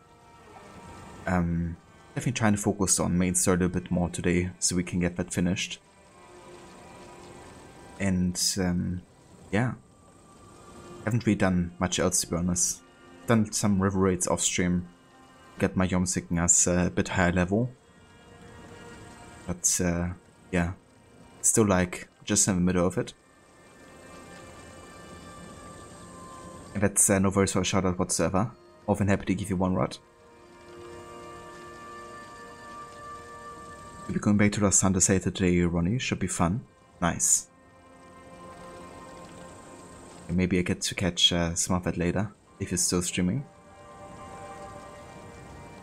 Definitely trying to focus on main story a little bit more today, so we can get that finished. And yeah, haven't really done much else to be honest. Done some river raids off stream, get my Yom sickness a bit higher level. But yeah, still like just in the middle of it. And that's no worries for a shout out whatsoever. Often happy to give you one rod. We'll be going back to Los Santos later today, Ronnie. Should be fun. Nice. And maybe I get to catch some of that later, if you're still streaming.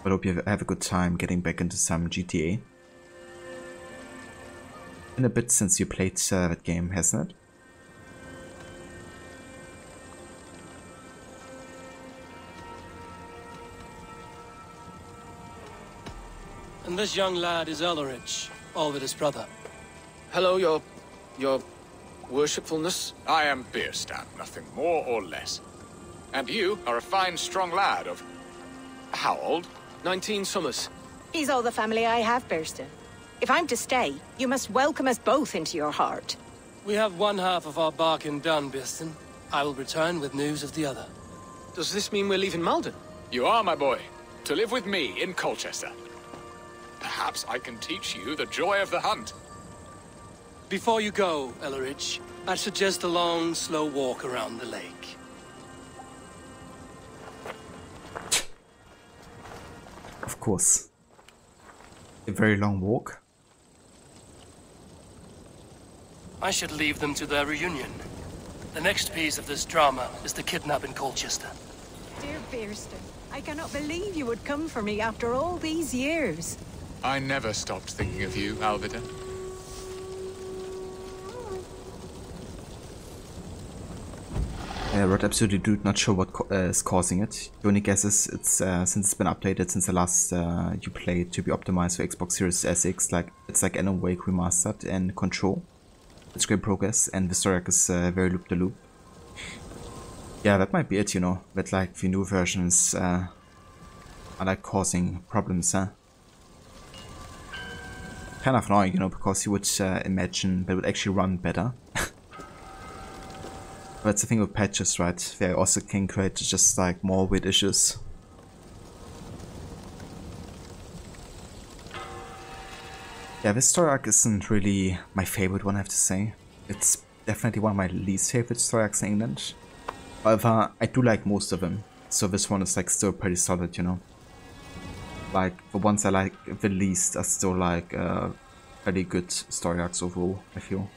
But hope you have a good time getting back into some GTA. Been a bit since you played that game, hasn't it? And this young lad is Elrich, Alvid's brother. Hello, your worshipfulness. I am Bierstan, nothing more or less. And you are a fine, strong lad of... how old? 19 summers. He's all the family I have, Burston. If I'm to stay, you must welcome us both into your heart. We have one half of our bargain done, Birston. I will return with news of the other. Does this mean we're leaving Malden? You are, my boy, to live with me in Colchester. Perhaps I can teach you the joy of the hunt. Before you go, Elrich, I'd suggest a long, slow walk around the lake. Of course. A very long walk. I should leave them to their reunion. The next piece of this drama is the kidnap in Colchester. Dear Burston, I cannot believe you would come for me after all these years. I never stopped thinking of you, Alvida. Rod absolutely do not sure what is causing it. The only guess is it's since it's been updated since the last you played to be optimized for Xbox Series SX. Like it's like Alan Wake remastered and Control. It's great progress and the story arc is very loop the loop. Yeah, that might be it. You know, that like the new versions are like causing problems, huh? Kind of annoying, you know, because you would imagine that would actually run better. But it's the thing with patches, right? They also can create just like more weird issues. Yeah, this story arc isn't really my favorite one, I have to say. It's definitely one of my least favorite story arcs in England. However, I do like most of them. So this one is like still pretty solid, you know. Like, the ones I like the least are still like very good story arcs overall, I feel.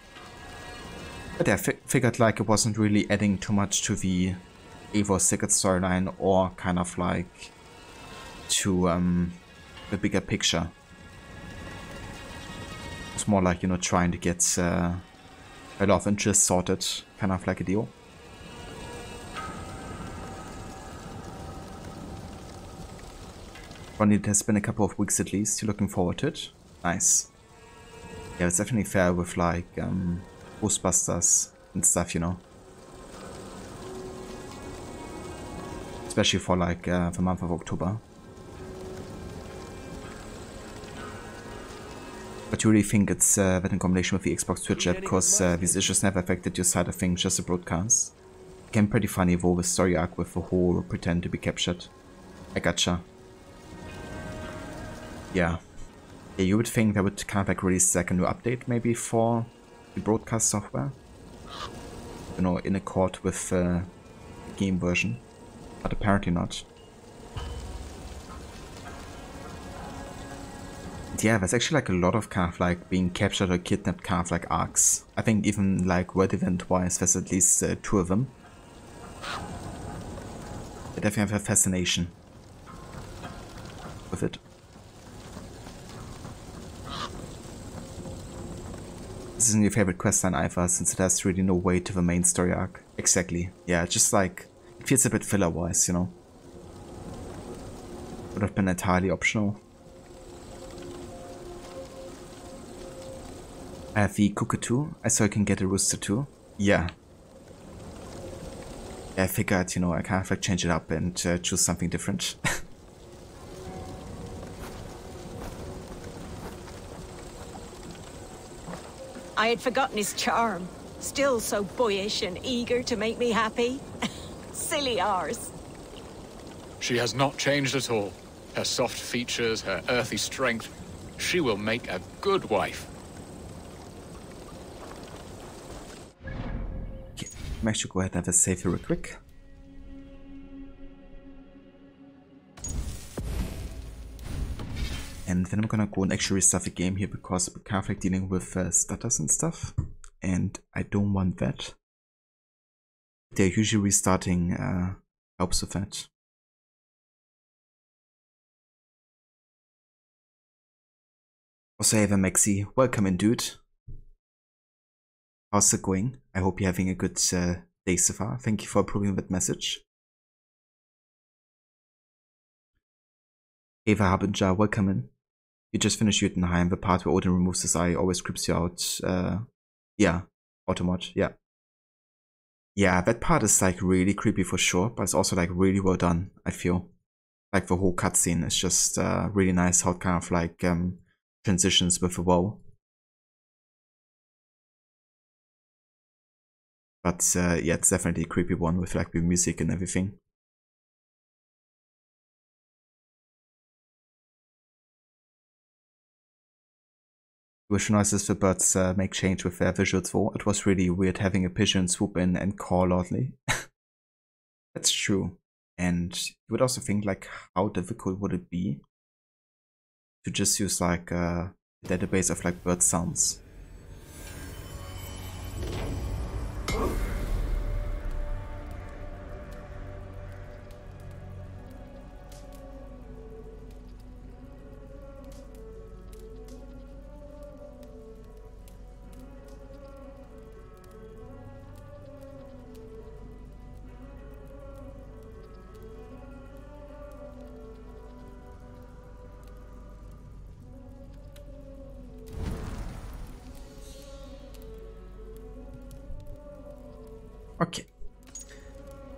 But yeah, I figured like it wasn't really adding too much to the Eivor Sigurd storyline or kind of like to the bigger picture. It's more like, you know, trying to get a lot of interest sorted, kind of like a deal. Ronnie, it has been a couple of weeks at least. You're looking forward to it? Nice. Yeah, it's definitely fair with like Ghostbusters and stuff, you know. Especially for like the month of October. But you really think it's that in combination with the Xbox Twitch app, because these issues never affected your side of things, just the broadcast. It can be pretty funny though, with story arc with the whole pretend to be captured. I gotcha. Yeah. Yeah, you would think they would kind of like release like a new update maybe for the broadcast software. You know, in accord with the game version. But apparently not. Yeah, there's actually like a lot of kind of like being captured or kidnapped kind of like arcs. I think even like word event wise there's at least 2 of them. I definitely have a fascination with it. This isn't your favorite questline either, since it has really no weight to the main story arc. Exactly. Yeah, just like, it feels a bit filler-wise, you know? Would have been entirely optional. I have the cockatoo. I saw I can get a rooster too. Yeah. I figured, you know, I kind of like change it up and choose something different. I had forgotten his charm. Still so boyish and eager to make me happy. Silly ours. She has not changed at all. Her soft features, her earthy strength. She will make a good wife. Okay, I'm actually go ahead and have a save here real quick. And then I'm gonna go and actually restart the game here because we're kind of like dealing with stutters and stuff. And I don't want that. They're usually restarting helps with that. Also, hey there, Maxi. Welcome in, dude. How's it going? I hope you're having a good day so far. Thank you for approving that message. Eva Harbinger, welcome in. You just finished Jotunheim, the part where Odin removes his eye, always creeps you out. Yeah, Automod, yeah. Yeah, that part is like really creepy for sure, but it's also like really well done, I feel. Like the whole cutscene is just really nice how it kind of like transitions with the woe. But yeah, it's definitely a creepy one with like the music and everything. Visual noises the birds make change with their visuals though. It was really weird having a pigeon swoop in and call loudly. That's true. And you would also think like how difficult would it be to just use like a database of like bird sounds. Okay,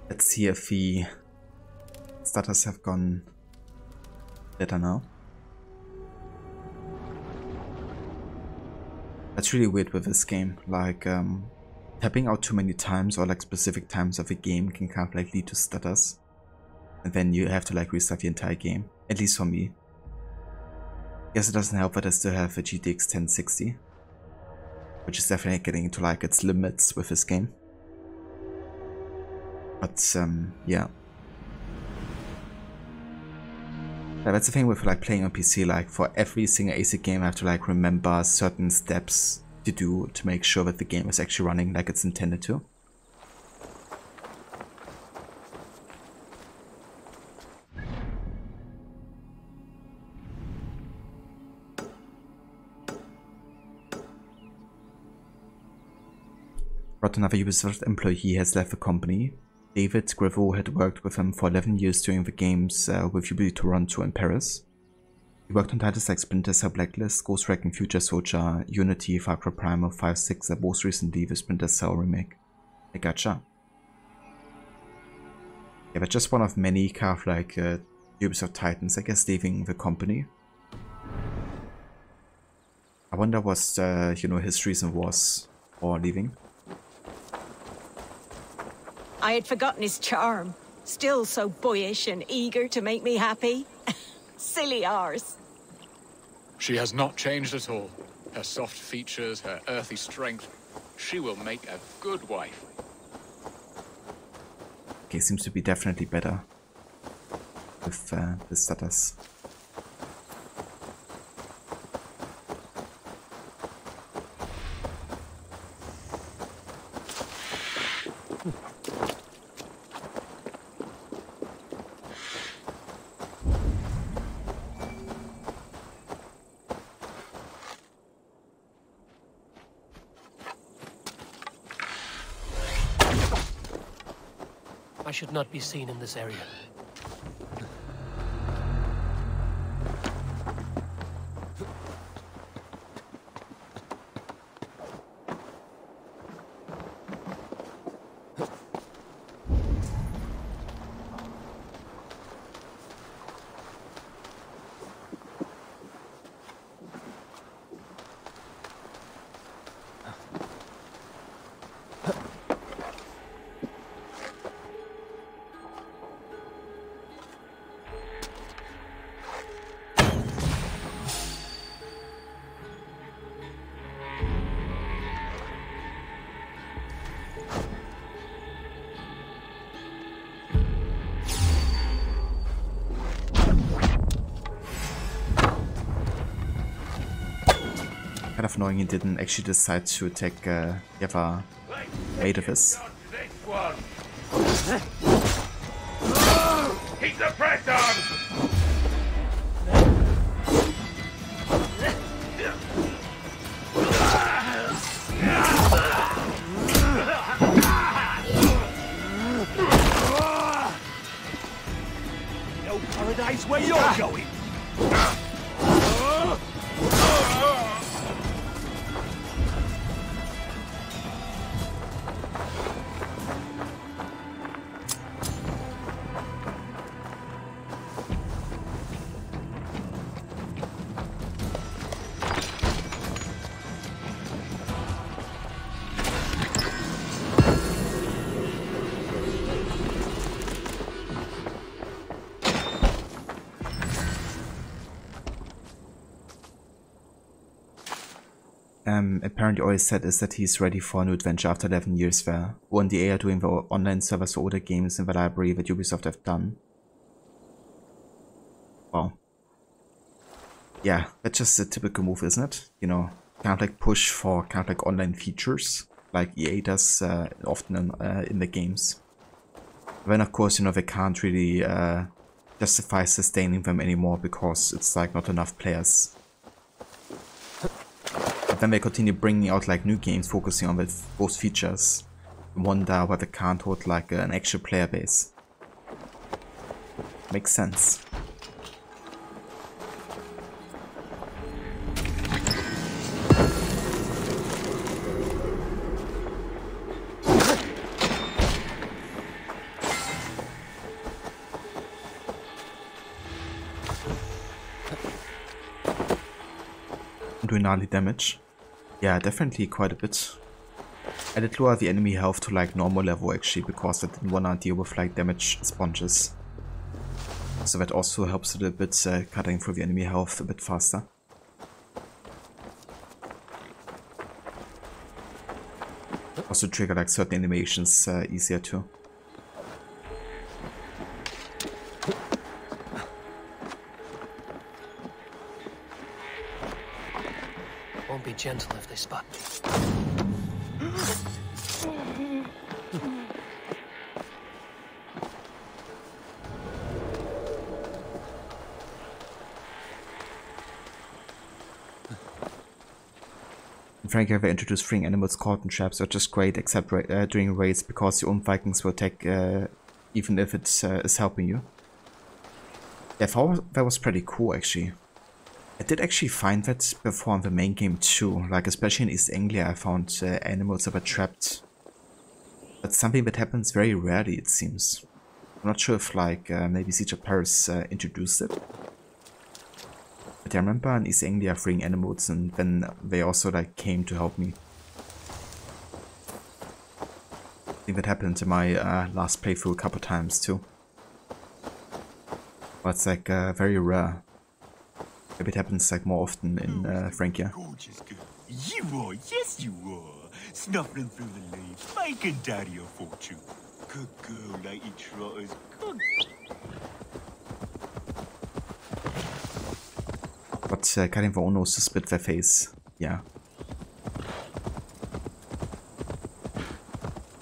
let's see if the stutters have gone better now. That's really weird with this game, like tapping out too many times or like specific times of a game can kind of like lead to stutters. And then you have to like restart the entire game, at least for me. Guess it doesn't help that I still have a GTX 1060, which is definitely getting into like its limits with this game. But yeah. That's the thing with like playing on PC, like for every single AC game I have to like remember certain steps to do to make sure that the game is actually running like it's intended to. But another Ubisoft employee has left the company. David Griveau had worked with him for 11 years during the games with Ubisoft Toronto and Paris. He worked on titles like Splinter Cell Blacklist, Ghost Recon Future Soldier, Unity, Far Cry Primal, 5.6, and most recently the Splinter Cell remake. I gotcha. Yeah, but just one of many kind of like Ubisoft titans, I guess, leaving the company. I wonder what you know, his reason was for leaving. I had forgotten his charm. Still so boyish and eager to make me happy. Silly ours. She has not changed at all. Her soft features, her earthy strength. She will make a good wife. Okay, seems to be definitely better with the stutters. I should not be seen in this area. Kind of annoying he didn't actually decide to take the other mate of his. Keep the press on! No paradise where you're going! Apparently all he said is that he's ready for a new adventure after 11 years there. O&DA are doing the online servers for older games in the library that Ubisoft have done. Wow. Yeah, that's just a typical move, isn't it? You know, kind of like push for kind of like online features, like EA does often in the games. Then of course, you know, they can't really justify sustaining them anymore because it's like not enough players. But then they continue bringing out like new games focusing on those features. I wonder why they can't hold like an actual player base. Makes sense. Doing gnarly damage. Yeah, definitely quite a bit. I did lower the enemy health to like normal level actually because I didn't wanna deal with like damage sponges. So that also helps a little bit cutting through the enemy health a bit faster. Also trigger like certain animations easier too. Won't be gentle if they spot me. In Frankie, they introduced freeing animals caught in traps, which is great, except during raids, because your own Vikings will take, even if it is helping you. Yeah, that was pretty cool, actually. I did actually find that before in the main game too, like especially in East Anglia I found animals that were trapped. That's something that happens very rarely, it seems. I'm not sure if like maybe Siege of Paris introduced it. But I remember in East Anglia freeing animals and then they also like came to help me. I think that happened in my last playthrough a couple times too. But it's like very rare. Maybe it happens like more often in Frankia. Gorgeous girl. You are, yes you are. Snuffling through the leaves, making daddy a fortune. Good girl, lady trotters. Good. But cutting the own nose to split their face, yeah.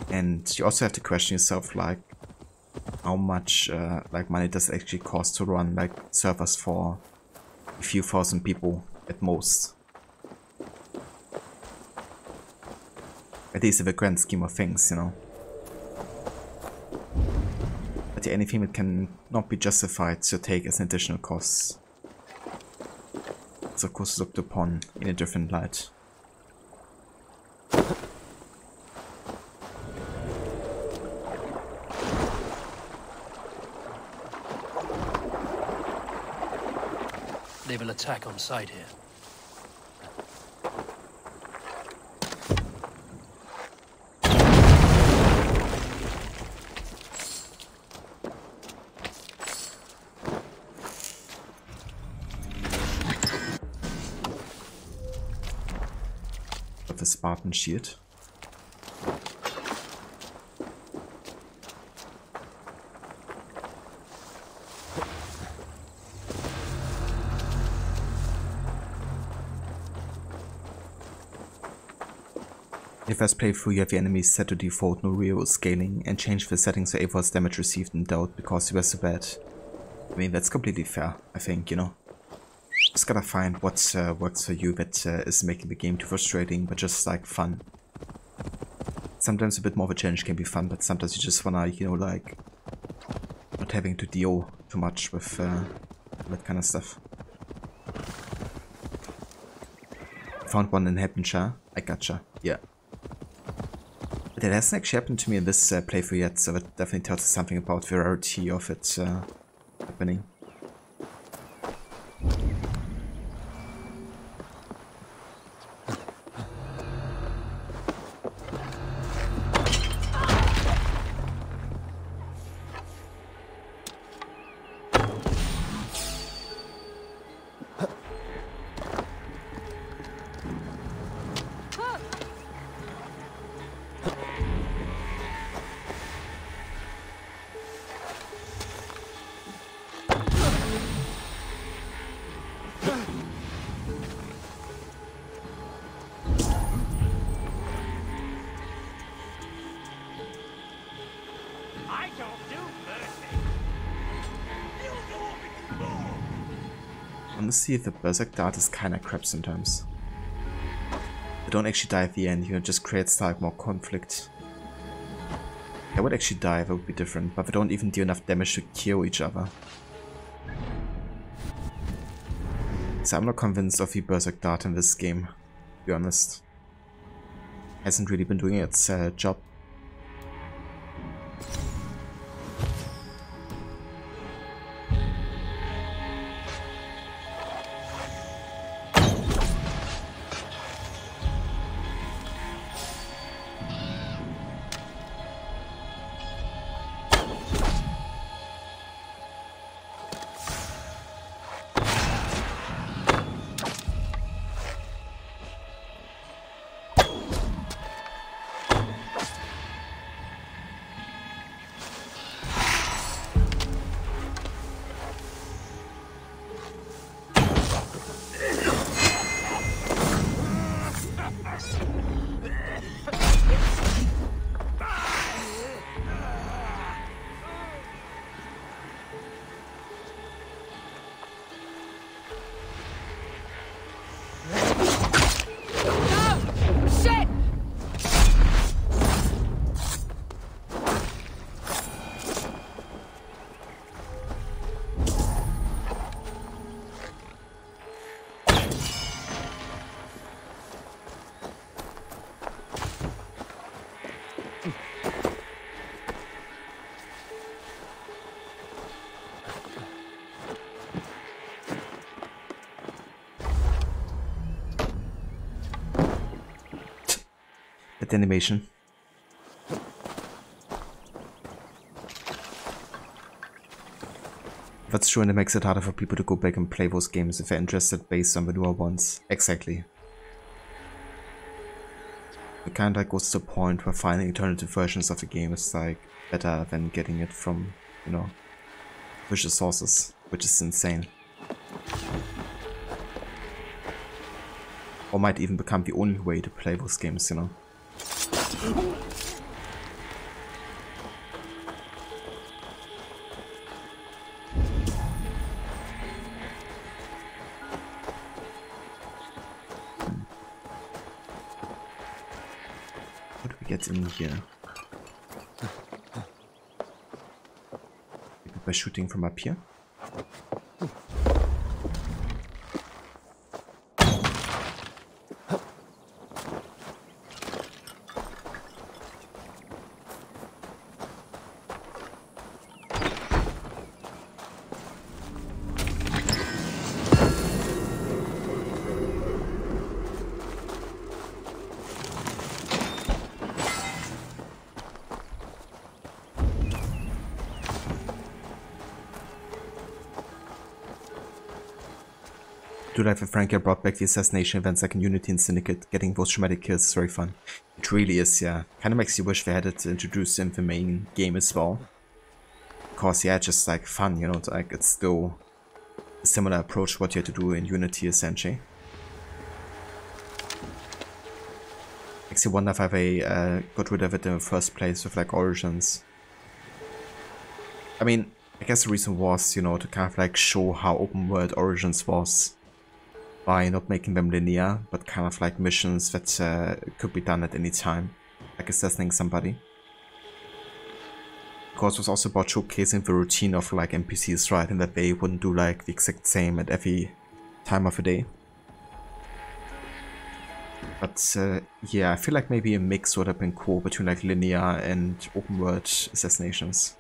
And you also have to question yourself, like, how much like money does it actually cost to run like servers for a few thousand people at most. At least in the grand scheme of things, you know. But anything that can not be justified to take as an additional cost is of course looked upon in a different light. They will attack on sight here. With the Spartan shield. In the first playthrough, you have your enemies set to default no reroll scaling and change the settings to A-Force damage received in doubt because you were so bad. I mean, that's completely fair, I think, you know. Just gotta find what works for you that is making the game too frustrating, but just like fun. Sometimes a bit more of a challenge can be fun, but sometimes you just wanna, you know, like not having to deal too much with that kind of stuff. Found one in Heppenshire. I gotcha. Yeah. But it hasn't actually happened to me in this playthrough yet, so it definitely tells us something about the rarity of it happening. Honestly, the Berserk dart is kinda crap sometimes. They don't actually die at the end, you know, just creates like more conflict. They would actually die, that would be different, but they don't even do enough damage to kill each other. So I'm not convinced of the Berserk dart in this game, to be honest. Hasn't really been doing its job. Animation. That's true, and it makes it harder for people to go back and play those games if they're interested based on the newer ones. Exactly. It kind of like goes to the point where finding alternative versions of the game is like better than getting it from, you know, vicious sources, which is insane. Or might even become the only way to play those games, you know. What do we get in here? by shooting from up here. Do like the Frankie brought back the assassination events like in Unity and Syndicate. Getting those traumatic kills is very fun. It really is, yeah. Kinda makes you wish they had it introduced in the main game as well. Because, yeah, it's just like fun, you know, it's still a similar approach to what you had to do in Unity essentially. Makes you wonder if they got rid of it in the first place with like Origins. I mean, I guess the reason was, you know, to kind of like show how open world Origins was. By not making them linear, but kind of like missions that could be done at any time, like assassinating somebody. Of course, it was also about showcasing the routine of like NPCs, right, and that they wouldn't do like the exact same at every time of the day. But yeah, I feel like maybe a mix would have been cool between like linear and open world assassinations.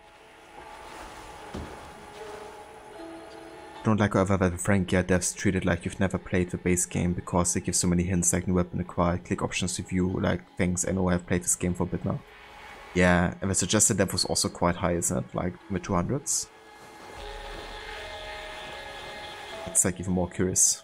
Don't like however that the Frankia devs treated like you've never played the base game because they give so many hints like new weapon acquired, click options to view like things. I know I've played this game for a bit now. Yeah, and the suggested depth was also quite high, isn't it? Like mid 200s. It's like even more curious.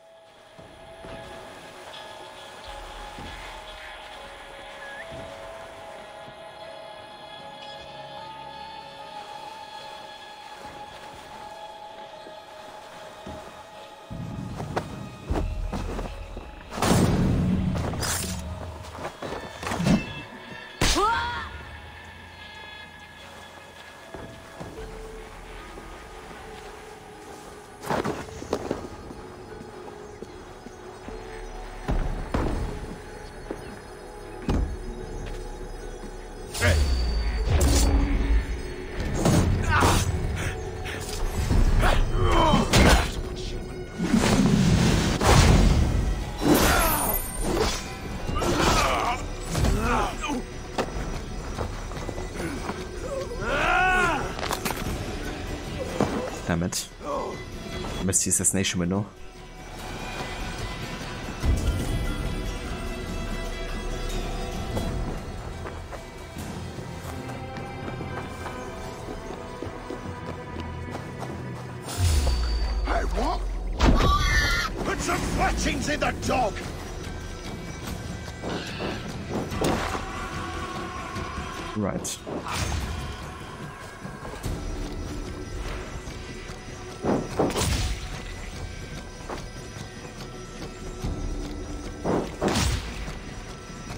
Damn it. I missed the assassination window. Hey, what? Put some fletchings in the dog! Right.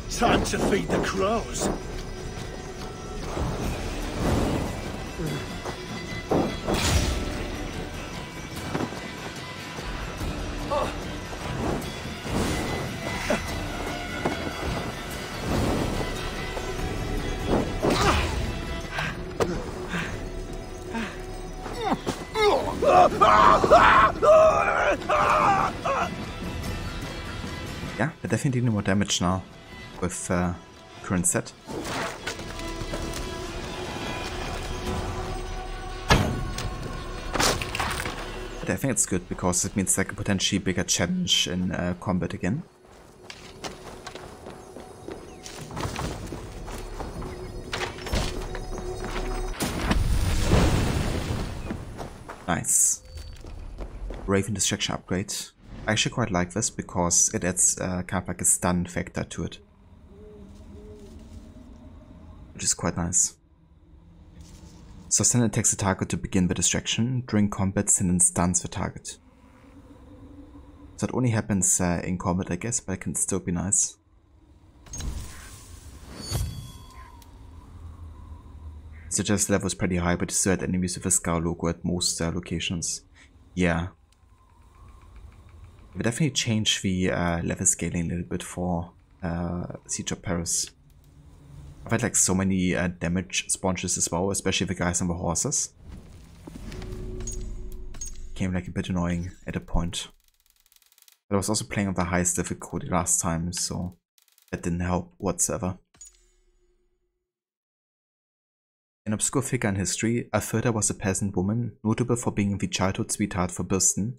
Time to feed the crows. Yeah, they're definitely doing more damage now with current set. But I think it's good because it means like a potentially bigger challenge in combat again. Nice. Raven Distraction upgrade. I actually quite like this because it adds kind of like a stun factor to it. Which is quite nice. So Send attacks the target to begin the distraction. During combat, Send stuns the target. So it only happens in combat, I guess, but it can still be nice. Suggest level is pretty high, but you still had enemies with a Scar logo at most locations. Yeah. We definitely change the level scaling a little bit for Siege of Paris. I've had like so many damage sponges as well, especially the guys on the horses. became like a bit annoying at a point. But I was also playing on the highest difficulty last time, so that didn't help whatsoever. An obscure figure in history, Alfreda was a peasant woman notable for being the childhood sweetheart for Burston,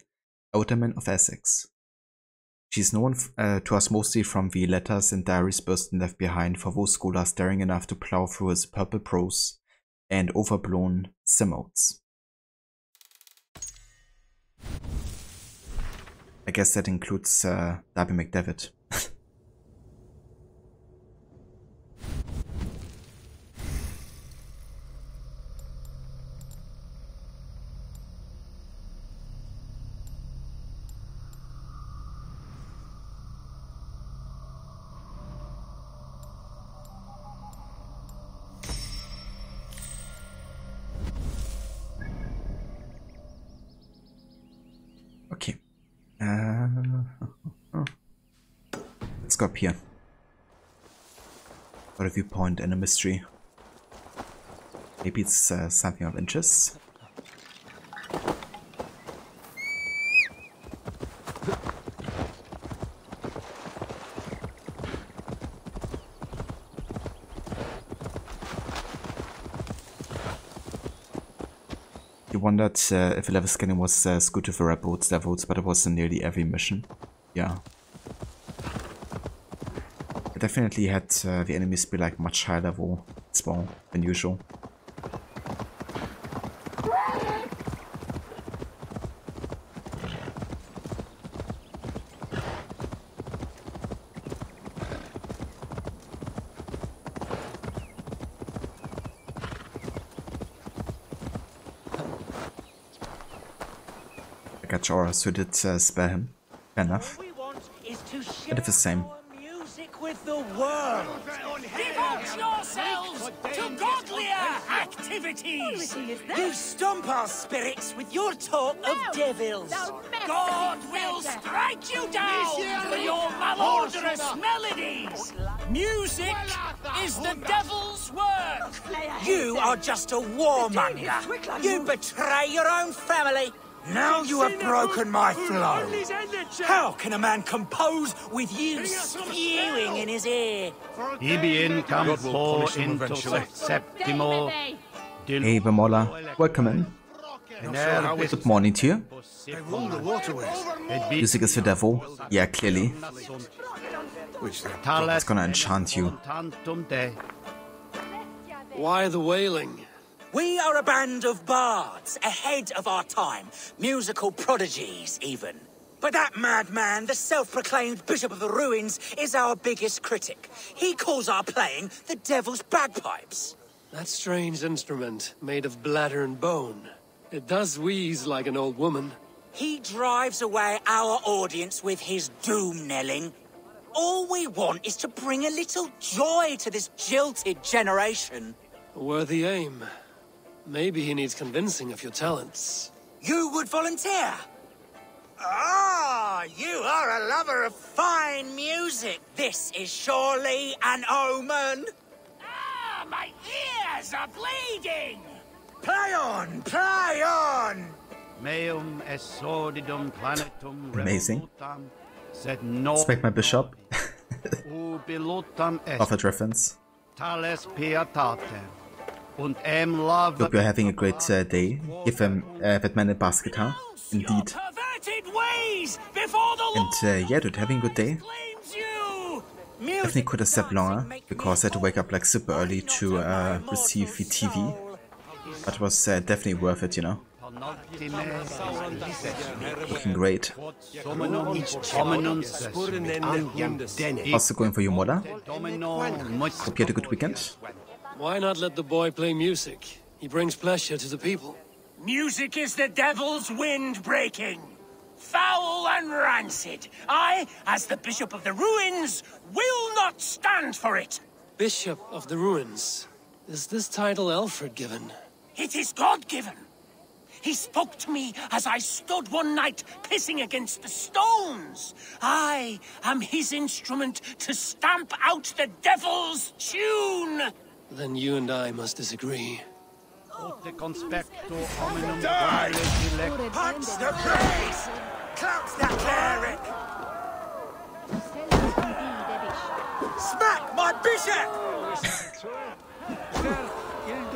alderman of Essex. She's known to us mostly from the letters and diaries Burston left behind for those scholars daring enough to plow through his purple prose and overblown simotes. I guess that includes Darby McDevitt. Okay. Let's go up here. Got a viewpoint and a mystery. Maybe it's something of interest. You wondered if level scanning was as good with the red levels, but it was in nearly every mission. Yeah. I definitely had the enemies be like much higher level spawn than usual. Or so did spare him. Fair enough. I did the same. With the world. Devote yourselves to godlier activities. You stomp our spirits with your talk of devils. God will strike you down for your malodorous melodies. Music is the devil's work. You are just a warmonger. You betray your own family. Now you have broken my flow. How can a man compose with you spewing in his ear? Ibi in campo into septimo. Hey, Vamola. Welcome in. Good morning to you. Music is the devil. Yeah, clearly. It's gonna enchant you. Why the wailing? We are a band of bards, ahead of our time. Musical prodigies, even. But that madman, the self-proclaimed Bishop of the Ruins, is our biggest critic. He calls our playing the Devil's Bagpipes. That strange instrument, made of bladder and bone. It does wheeze like an old woman. He drives away our audience with his doom-knelling. All we want is to bring a little joy to this jilted generation. A worthy aim. Maybe he needs convincing of your talents. You would volunteer? Ah, you are a lover of fine music. This is surely an omen. Ah, my ears are bleeding. Play on, play on. Meum esodidum planetum. Amazing. Respect my bishop. Buffett reference. Tales pietate. Hope you're having a great day. Give him that man a bass guitar. Indeed. And yeah, dude, having a good day. Definitely could have slept longer, because I had to wake up like super early to receive the TV. But it was definitely worth it, you know. Looking great. Also going for your mother. Hope you had a good weekend. Why not let the boy play music? He brings pleasure to the people. Music is the devil's wind breaking. Foul and rancid. I, as the Bishop of the Ruins, will not stand for it. Bishop of the Ruins? Is this title Alfred given? It is God-given. He spoke to me as I stood one night pissing against the stones. I am his instrument to stamp out the devil's tune. Then you and I must disagree. Die! Punch the priest! Clouts that cleric! Smack my bishop!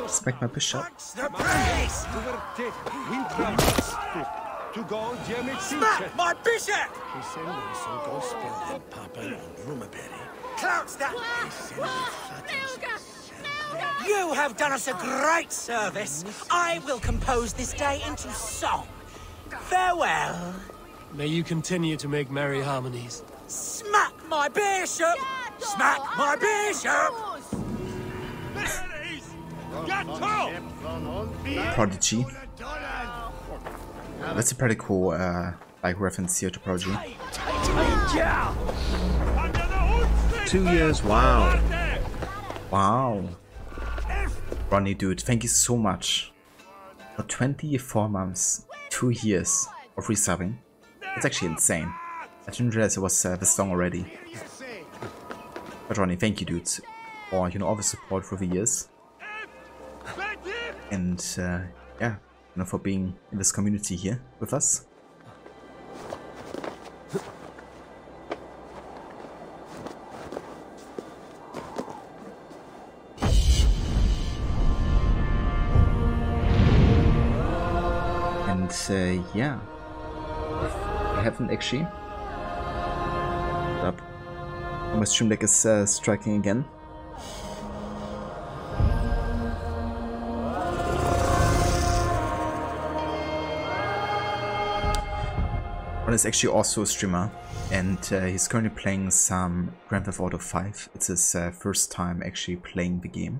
Smack my bishop. Punch the priest! Smack my bishop! Clouts that... You have done us a great service. I will compose this day into song. Farewell. May you continue to make merry harmonies. Smack my bishop! Smack my bishop! Prodigy. That's a pretty cool like reference here to Prodigy. 2 years, wow. Wow. Ronnie, dude, thank you so much for 24 months, 2 years of resubbing. That's actually insane. I didn't realize it was this long already. But Ronnie, thank you, dude, for all the support for the years, and yeah, for being in this community here with us. Yeah, I haven't actually. Up. My stream deck is striking again. Ron is actually also a streamer, and he's currently playing some Grand Theft Auto 5. It's his first time actually playing the game.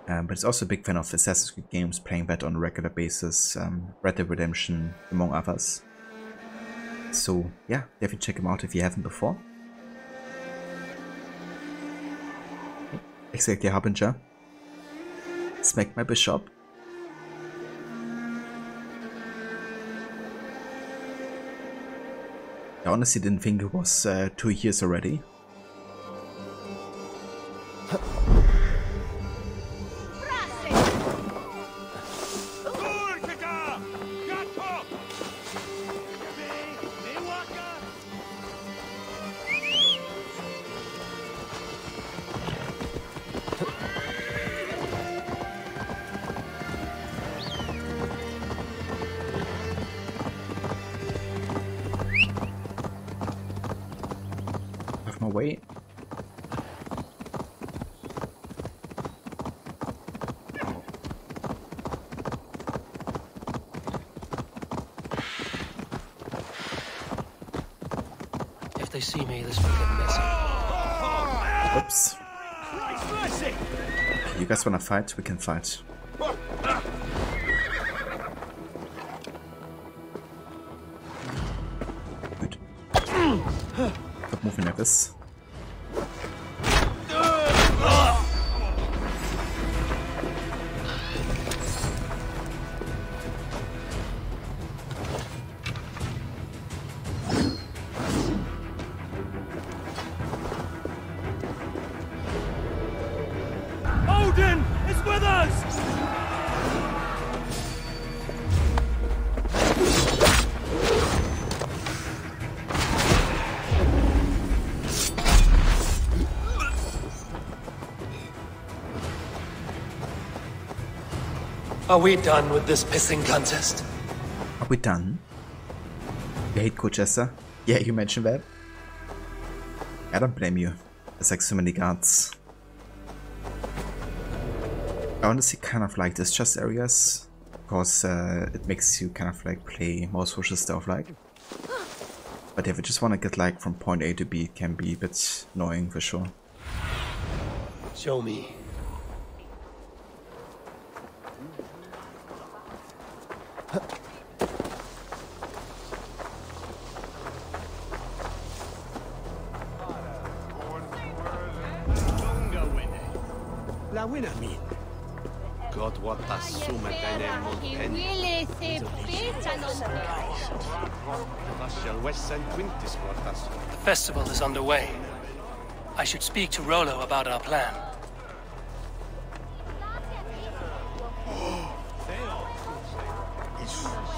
But he's also a big fan of Assassin's Creed games, playing that on a regular basis, Red Dead Redemption, among others. So yeah, definitely check him out if you haven't before. Exactly, Harbinger. Smack my bishop. I honestly didn't think it was 2 years already. Wait. If they see me, this will get messy. Oops. You guys wanna fight? We can fight. Good. Stop moving like this. Are we done with this pissing contest? Are we done? You hate Colchester? Yeah, you mentioned that. I don't blame you. There's like so many guards. I honestly kind of like these chest areas, because it makes you kind of like play more social stuff like. But if you just want to get like from point A to B, it can be a bit annoying for sure. Show me. La winner me. God, what a summit and The festival is underway. I should speak to Rollo about our plan.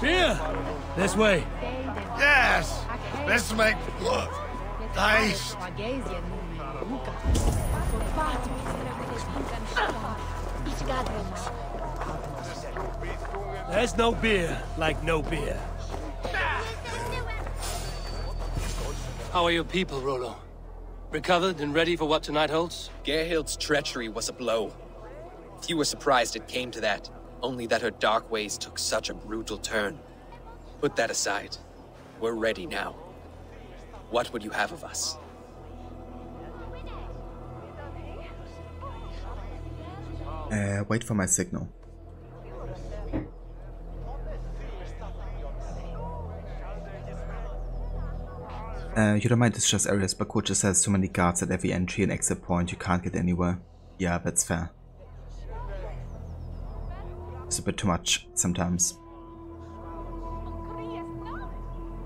Beer! This way. Yes! Let's make blood. Nice. There's no beer like no beer. How are your people, Rollo? Recovered and ready for what tonight holds? Gerhild's treachery was a blow. Few were surprised it came to that, only that her dark ways took such a brutal turn. Put that aside. We're ready now. What would you have of us? Wait for my signal. You don't mind, it's just areas, but Coach just has too many guards at every entry and exit point, you can't get anywhere. Yeah, that's fair. It's a bit too much sometimes.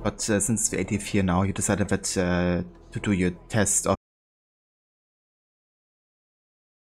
But since the 80th year now, you decided that to do your test